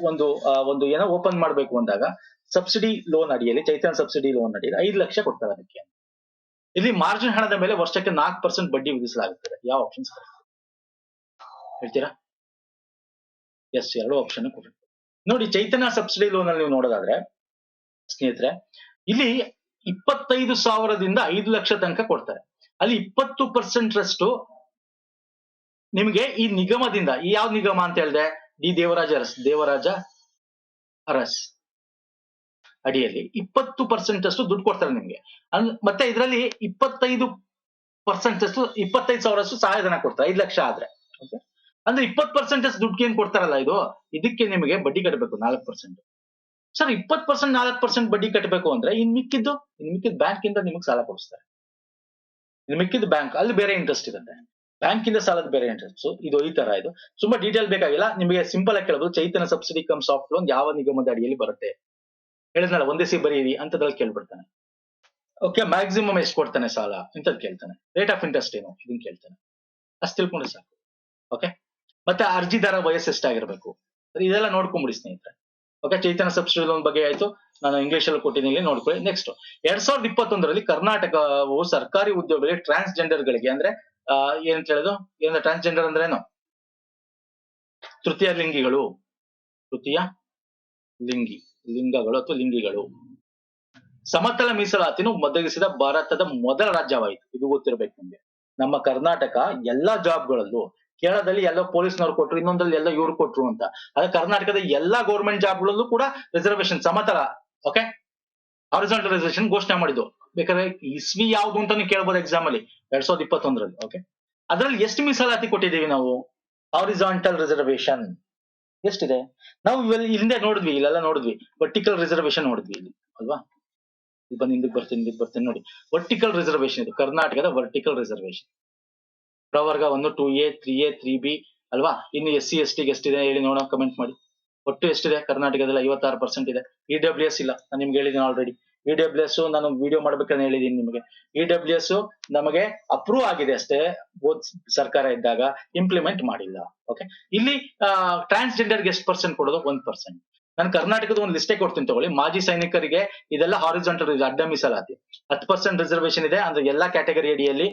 ಒಂದು ಏನೋ ಓಪನ್ ಮಾಡಬೇಕು ಅಂದಾಗ ಸಬ್ಸಿಡಿ ಲೋನ್ ಅಡಿಯಲ್ಲಿ, ಚೈತನ್ಯ ಸಬ್ಸಿಡಿ ಲೋನ್ ಅಡಿಯಲ್ಲಿ 5 ಲಕ್ಷ ಕೊಡ್ತಾರೆ ಅದಕ್ಕೆ. ಇಲ್ಲಿ ಮಾರ್ಜಿನ್ ಹಣದ ಮೇಲೆ ವರ್ಷಕ್ಕೆ 4% ಬಡ್ಡಿ ವಿಧಿಸಲಾಗುತ್ತದೆ. ಯಾವ ಆಪ್ಷನ್ ಹೇಳ್ತೀರಾ? ಎಸ್, 2 ಆಪ್ಷನ್ ಕೊಡ್ತಾರೆ. ನೋಡಿ, ಚೈತನ್ಯ ಸಬ್ಸಿಡಿ ಲೋನ್ ಅಲ್ಲಿ ನೀವು ನೋಡೋದಾದ್ರೆ ಸ್ನೇಹಿತರೆ, ಇಲ್ಲಿ 25,000ದಿಂದ 5 ಲಕ್ಷ ತನಕ ಕೊಡ್ತಾರೆ. ಅಲ್ಲಿ 20% ರಷ್ಟು ನಿಮ್ಗೆ ಈ ನಿಗಮದಿಂದ, ಈ ಯಾವ ನಿಗಮ ಅಂತ ಹೇಳಿದೆ? ಡಿ ದೇವರಾಜ ಅರಸ್ ಅಡಿಯಲ್ಲಿ 20% ಅಷ್ಟು ದುಡ್ಡು ಕೊಡ್ತಾರೆ ನಿಮ್ಗೆ. ಮತ್ತೆ ಇದರಲ್ಲಿ 25% ಅಷ್ಟು 25,000 ಅಷ್ಟು ಸಹಾಯಧನ ಕೊಡ್ತಾರೆ 5 ಲಕ್ಷ ಆದ್ರೆ. ಅಂದ್ರೆ 20% ಅಷ್ಟು ದುಡ್ಡು ಏನ್ ಕೊಡ್ತಾರಲ್ಲ, ಇದಕ್ಕೆ ನಿಮಗೆ ಬಡ್ಡಿ ಕಟ್ಟಬೇಕು 4%. ಸರ್, 20% 4% ಬಡ್ಡಿ ಕಟ್ಟಬೇಕು ಅಂದ್ರೆ ಇನ್ ಮಿಕ್ಕಿದ್ದು ಬ್ಯಾಂಕ್ ಇಂದ ನಿಮಗೆ ಸಾಲ ಕೊಡಿಸ್ತಾರೆ. ಇನ್ ಮಿಕ್ಕಿದ್ದು ಬ್ಯಾಂಕ್, ಅಲ್ಲಿ ಬೇರೆ ಇಂಟ್ರೆಸ್ಟ್ ಇರುತ್ತೆ. ಬ್ಯಾಂಕ್ ಇಂದ ಸಾಲದ ಬೇರೆ ಇಂಟ್ರೆಸ್ಟ್. ಇದು ಈ ತರ. ಇದು ತುಂಬಾ ಡೀಟೇಲ್ ಬೇಕಾಗಿಲ್ಲ, ನಿಮಗೆ ಸಿಂಪಲ್ ಆಗಿ ಕೇಳಬಹುದು. ಚೈತನ್ಯ ಸಬ್ಸಿಡಿ ಕಮ್ ಸಾಫ್ಟ್ ಲೋನ್ ಯಾವ ನಿಗಮದ ಅಡಿಯಲ್ಲಿ ಬರುತ್ತೆ? ಹೇಳಿದ್ನಲ್ಲ, ಒಂದೇ ಸಿ ಬರೀರಿ ಅಂತದ್ರಲ್ಲಿ ಕೇಳ್ಬಿಡ್ತಾನೆ. ಓಕೆ, ಮ್ಯಾಕ್ಸಿಮಮ್ ಎಷ್ಟು ಕೊಡ್ತಾನೆ ಸಾಲ ಇಂಥದ್ದು ಕೇಳ್ತಾನೆ. ರೇಟ್ ಆಫ್ ಇಂಟ್ರೆಸ್ಟ್ ಏನು ಇದನ್ನ ಕೇಳ್ತಾನೆ. ಅಷ್ಟು ತಿಳ್ಕೊಂಡ್ರೆ ಸಾಕು. ಓಕೆ, ಮತ್ತೆ ಅರ್ಜಿದಾರ ವಯಸ್ಸು ಎಷ್ಟಾಗಿರ್ಬೇಕು, ಇದೆಲ್ಲ ನೋಡ್ಕೊಂಡ್ಬಿಡಿ ಸ್ನೇಹಿತರೆ. ಓಕೆ, ಚೈತನ್ಯ ಸಬ್ಸಿಡಿ ಲೋನ್ ಬಗ್ಗೆ ಆಯ್ತು, ನಾನು ಇಂಗ್ಲಿಷ್ ಅಲ್ಲಿ ಕೊಟ್ಟಿದ್ದೀನಿ, ನೋಡ್ಕೊಳ್ಳಿ. ನೆಕ್ಸ್ಟ್, 2021ರಲ್ಲಿ ಕರ್ನಾಟಕವು ಸರ್ಕಾರಿ ಉದ್ಯೋಗಗಳಿಗೆ ಟ್ರಾನ್ಸ್ಜೆಂಡರ್ ಗಳಿಗೆ, ಅಂದ್ರೆ ಏನಂತ ಹೇಳೋದು? ಟ್ರಾನ್ಸ್ಜೆಂಡರ್ ಅಂದ್ರೆ ಏನು? ತೃತೀಯ ಲಿಂಗಿಗಳು ಅಥವಾ ಲಿಂಗಿಗಳು ಸಮತಲ ಮೀಸಲಾತಿಯನ್ನು ಒದಗಿಸಿದ ಭಾರತದ ಮೊದಲ ರಾಜ್ಯವಾಯಿತು. ಇದು ಗೊತ್ತಿರಬೇಕು ನಿಮ್ಗೆ. ನಮ್ಮ ಕರ್ನಾಟಕ ಎಲ್ಲಾ ಜಾಬ್ಗಳಲ್ಲೂ, ಕೇರಳದಲ್ಲಿ ಎಲ್ಲೋ ಪೊಲೀಸ್ನವ್ರು ಕೊಟ್ರು, ಇನ್ನೊಂದಲ್ಲಿ ಎಲ್ಲ ಇವ್ರು ಕೊಟ್ರು ಅಂತ, ಆದ್ರೆ ಕರ್ನಾಟಕದ ಎಲ್ಲಾ ಗೌರ್ಮೆಂಟ್ ಜಾಬ್ಗಳಲ್ಲೂ ಕೂಡ ರಿಸರ್ವೇಶನ್ ಸಮತಲ, ಓಕೆ, ಹಾರಿಜಾಂಟಲ್ ರಿಸರ್ವೇಶನ್ ಘೋಷಣೆ ಮಾಡಿದ್ದು. ಬೇಕಾದ್ರೆ ಇಸ್ವಿ ಯಾವ್ದು ಅಂತಾನು ಕೇಳ್ಬೋದು ಎಕ್ಸಾಮ್ ಅಲ್ಲಿ 2021ರಲ್ಲಿ. ಓಕೆ, ಅದ್ರಲ್ಲಿ ಎಷ್ಟು ಮೀಸಲಾತಿ ಕೊಟ್ಟಿದ್ದೀವಿ ನಾವು? ಹಾರಿಜಾಂಟಲ್ ರಿಸರ್ವೇಶನ್ ಎಷ್ಟಿದೆ? ನಾವು ಹಿಂದೆ ನೋಡಿದ್ವಿ, ಇಲ್ಲೆಲ್ಲ ನೋಡಿದ್ವಿ, ವರ್ಟಿಕಲ್ ರಿಸರ್ವೇಶನ್ ನೋಡಿದ್ವಿ ಇಲ್ಲಿ, ಅಲ್ವಾ? ಇಲ್ಲಿ ಬಂದು ಹಿಂದಕ್ಕೆ ಬರ್ತೀನಿ ನೋಡಿ. ವರ್ಟಿಕಲ್ ರಿಸರ್ವೇಶನ್ ಇದು ಕರ್ನಾಟಕದ ವರ್ಟಿಕಲ್ ರಿಸರ್ವೇಶನ್. ಪ್ರವರ್ಗ 1, 2A, 3A, 3B ಅಲ್ವಾ? ಇನ್ನು SC ST ಗೆ ಎಷ್ಟಿದೆ ಹೇಳಿ ನೋಡೋಣ, ಕಮೆಂಟ್ ಮಾಡಿ. ಒಟ್ಟು ಎಷ್ಟಿದೆ ಕರ್ನಾಟಕದಲ್ಲಿ? 56% ಇದೆ. EWS ಇಲ್ಲ, ನಾನು ನಿಮ್ಗೆ ಹೇಳಿದ್ದೀನಿ ಆಲ್ರೆಡಿ. EWS ನಾನು ವಿಡಿಯೋ ಮಾಡ್ಬೇಕಂತ ಹೇಳಿದೀನಿ ನಿಮಗೆ. EWS ನಮಗೆ ಅಪ್ರೂವ್ ಆಗಿದೆ ಅಷ್ಟೇ, ಸರ್ಕಾರ ಇದ್ದಾಗ ಇಂಪ್ಲಿಮೆಂಟ್ ಮಾಡಿಲ್ಲ. ಓಕೆ, ಇಲ್ಲಿ ಟ್ರಾನ್ಸ್ಜೆಂಡರ್ಗೆ ಎಷ್ಟು ಪರ್ಸೆಂಟ್ ಕೊಡೋದು? 1%. ನಾನು ಕರ್ನಾಟಕದ ಒಂದು ಲಿಸ್ಟೇ ಕೊಡ್ತೀನಿ ತಗೊಳ್ಳಿ. ಮಾಜಿ ಸೈನಿಕರಿಗೆ ಇದೆಲ್ಲ ಹಾರಿಜಾಂಟಲ್ ಅಡ್ಡ ಮೀಸಲಾತಿ. 10% ರಿಸರ್ವೇಶನ್ ಇದೆ ಅಂದ್ರೆ ಎಲ್ಲಾ ಕ್ಯಾಟಗರಿ ಅಡಿಯಲ್ಲಿ.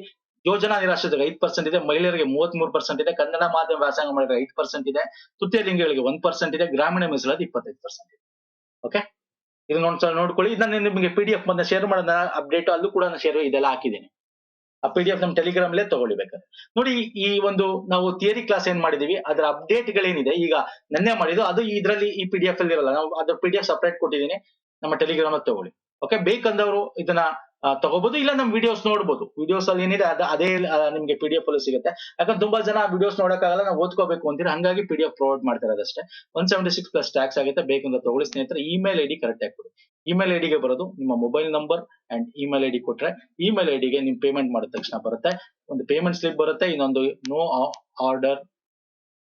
ಯೋಜನಾ ನಿರಾಶ್ರಿತರಿಗೆ 5% ಇದೆ, ಮಹಿಳೆಯರಿಗೆ 33% ಇದೆ, ಕನ್ನಡ ಮಾಧ್ಯಮ ವ್ಯಾಸಂಗ ಮಾಡಿದ್ರೆ 5% ಇದೆ, ತೃತೀಯ ಲಿಂಗಿಗಳಿಗೆ 1% ಇದೆ, ಗ್ರಾಮೀಣ ಮೀಸಲಾತಿ 25% ಇದೆ. ಓಕೆ, ಇದು ನೋಡ್ಕೊಳ್ಳಿ. ನಾನು ನಿಮಗೆ PDF ಬಂದ ಶೇರ್ ಮಾಡೋಣ, ಅಪ್ಡೇಟ್ ಅಲ್ಲೂ ಕೂಡ ಶೇರ್ ಇದೆಲ್ಲ ಹಾಕಿದ್ದೀನಿ. ಆ PDF ನಮ್ ಟೆಲಿಗ್ರಾಮ್ ಲೇ ತಗೊಳ್ಳಿ ಬೇಕಾದ್ರೆ. ನೋಡಿ, ಈ ಒಂದು ನಾವು ಥಿಯರಿ ಕ್ಲಾಸ್ ಏನ್ ಮಾಡಿದೀವಿ ಅದರ ಅಪ್ಡೇಟ್ ಗಳೇನಿದೆ ಈಗ ನೆನ್ನೆ ಮಾಡಿದ್ದು, ಅದು ಇದ್ರಲ್ಲಿ ಈ PDF ಅಲ್ಲಿ ಇರಲ್ಲ. ನಾವು ಅದ್ರ PDF ಸಪರೇಟ್ ಕೊಟ್ಟಿದ್ದೀನಿ, ನಮ್ಮ ಟೆಲಿಗ್ರಾಮ್ ಅಲ್ಲಿ ತಗೊಳ್ಳಿ. ಓಕೆ, ಬೇಕಂದವರು ಇದನ್ನ ತಗೋಬಹುದು, ಇಲ್ಲ ನಮ್ ವಿಡಿಯೋಸ್ ನೋಡ್ಬೋದು. ವಿಡಿಯೋಸ್ ಅಲ್ಲಿ ಏನಿದೆ ಅದೇ ನಿಮ್ಗೆ PDF ಅಲ್ಲಿ ಸಿಗುತ್ತೆ. ಯಾಕಂದ್ರೆ ತುಂಬಾ ಜನ ವಿಡಿಯೋಸ್ ನೋಡಕ್ಕಾಗಲ್ಲ, ನಾವು ಓದ್ಕೋಬೇಕು ಅಂತೀರಿ, ಹಂಗಾಗಿ PDF ಪ್ರೊವೈಡ್ ಮಾಡ್ತಾರೆ ಅದಷ್ಟೇ. 176 ಪ್ಲಸ್ ಟ್ಯಾಕ್ಸ್ ಆಗುತ್ತೆ. ಬೇಕಂದ್ರೆ ತಗೊಳ್ಳಿ ಸ್ನೇಹಿತರೆ. ಇಮೇಲ್ ID ಕರೆಕ್ಟ್ ಆಗಿ ಕೊಡಿ. ಇಮೇಲ್ ಐಡಿಗೆ ಬರೋದು ನಿಮ್ಮ mobile number and email ID ಕೊಟ್ರೆ, ಇಮೇಲ್ ಐಡಿಗೆ ನಿಮ್ ಪೇಮೆಂಟ್ ಮಾಡಿದ ತಕ್ಷಣ ಬರುತ್ತೆ. ಒಂದು ಪೇಮೆಂಟ್ ಸ್ಲಿಪ್ ಬರುತ್ತೆ, ಇನ್ನೊಂದು ನೋ ಆರ್ಡರ್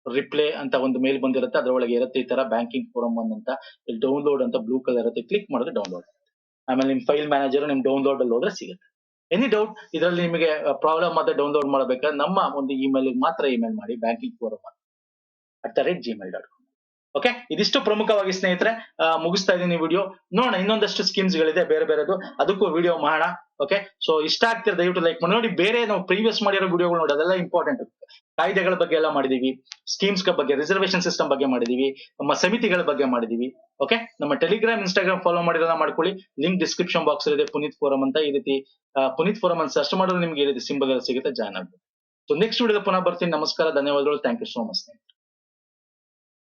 ರಿಪ್ಲೈ ಅಂತ ಒಂದು ಮೇಲ್ ಬಂದಿರುತ್ತೆ. ಅದ್ರೊಳಗೆ ಇರುತ್ತೆ ಈ ತರ ಬ್ಯಾಂಕಿಂಗ್ ಫೋರಮ್ ಅಂತ, ಇಲ್ಲಿ ಡೌನ್ಲೋಡ್ ಅಂತ ಬ್ಲೂ ಕಲರ್ ಇರುತ್ತೆ, ಕ್ಲಿಕ್ ಮಾಡಿದ್ರೆ ಡೌನ್ಲೋಡ್. ಆಮೇಲೆ ನಿಮ್ ಫೈಲ್ ಮ್ಯಾನೇಜರ್ ನಿಮ್ ಡೌನ್ಲೋಡ್ ಅಲ್ಲಿ ಹೋದ್ರೆ ಸಿಗುತ್ತೆ. ಎನಿ ಡೌಟ್ ಇದರಲ್ಲಿ ನಿಮಗೆ ಪ್ರಾಬ್ಲಮ್ ಆದ್ರೆ ಡೌನ್ಲೋಡ್ ಮಾಡಬೇಕಾದ್ರೆ ನಮ್ಮ ಒಂದು ಇಮೇಲ್ ಮಾತ್ರ ಇಮೇಲ್ ಮಾಡಿ, ಬ್ಯಾಂಕಿಂಗ್ ಫೋರಮ್ @gmail.com. ಓಕೆ, ಇದಿಷ್ಟು ಪ್ರಮುಖವಾಗಿ ಸ್ನೇಹಿತರೆ ಮುಗಿಸ್ತಾ ಇದ್ದೀನಿ ವಿಡಿಯೋ. ನೋಡೋಣ, ಇನ್ನೊಂದಷ್ಟು ಸ್ಕೀಮ್ಸ್ ಗಳಿದೆ ಬೇರೆ ಬೇರೆದು, ಅದಕ್ಕೂ ವಿಡಿಯೋ ಮಾಡೋಣ. ಓಕೆ, ಸೊ ಇಷ್ಟ ಆಗ್ತಿರ ದಯವಿಟ್ಟು ಲೈಕ್ ಮಾಡಿ. ನೋಡಿ, ಬೇರೆ ನಾವು ಪ್ರೀವಿಯಸ್ ಮಾಡಿರೋ ವಿಡಿಯೋಗಳು ನೋಡಿ, ಅದೆಲ್ಲ ಇಂಪಾರ್ಟೆಂಟ್. ಕಾಯ್ದೆಗಳ ಬಗ್ಗೆ ಎಲ್ಲ ಮಾಡಿದೀವಿ, ಸ್ಕೀಮ್ಸ್ ಬಗ್ಗೆ, ರಿಸರ್ವೇಶನ್ ಸಿಸ್ಟಮ್ ಬಗ್ಗೆ ಮಾಡಿದೀವಿ, ನಮ್ಮ ಸಮಿತಿಗಳ ಬಗ್ಗೆ ಮಾಡಿದೀವಿ. ಓಕೆ, ನಮ್ಮ ಟೆಲಿಗ್ರಾಮ್ ಇನ್ಸ್ಟಾಗ್ರಾಮ್ ಫಾಲೋ ಮಾಡಿರೋದನ್ನ ಮಾಡ್ಕೊಳ್ಳಿ. ಲಿಂಕ್ ಡಿಸ್ಕ್ರಿಪ್ಷನ್ ಬಾಕ್ಸ್ ಇದೆ. ಪುನೀತ್ ಫೋರಂ ಅಂತ, ಈ ರೀತಿ ಪುನೀತ್ ಫೋರಂ ಅಂತ ಸರ್ಚ್ ಮಾಡಿದ್ರೆ ನಿಮ್ಗೆ ಈ ರೀತಿ ಸಿಂಬಲ್ ಎಲ್ಲ ಸಿಗುತ್ತೆ, ಜಾಯ್ನ್ ಆಗ್ಬೋದು. ಸೊ ನೆಕ್ಸ್ಟ್ ವಿಡಿಯೋ ಪುನಃ ಬರ್ತೀನಿ. ನಮಸ್ಕಾರ, ಧನ್ಯವಾದಗಳು, ಥ್ಯಾಂಕ್ ಯು ಸೋ ಮಚ್.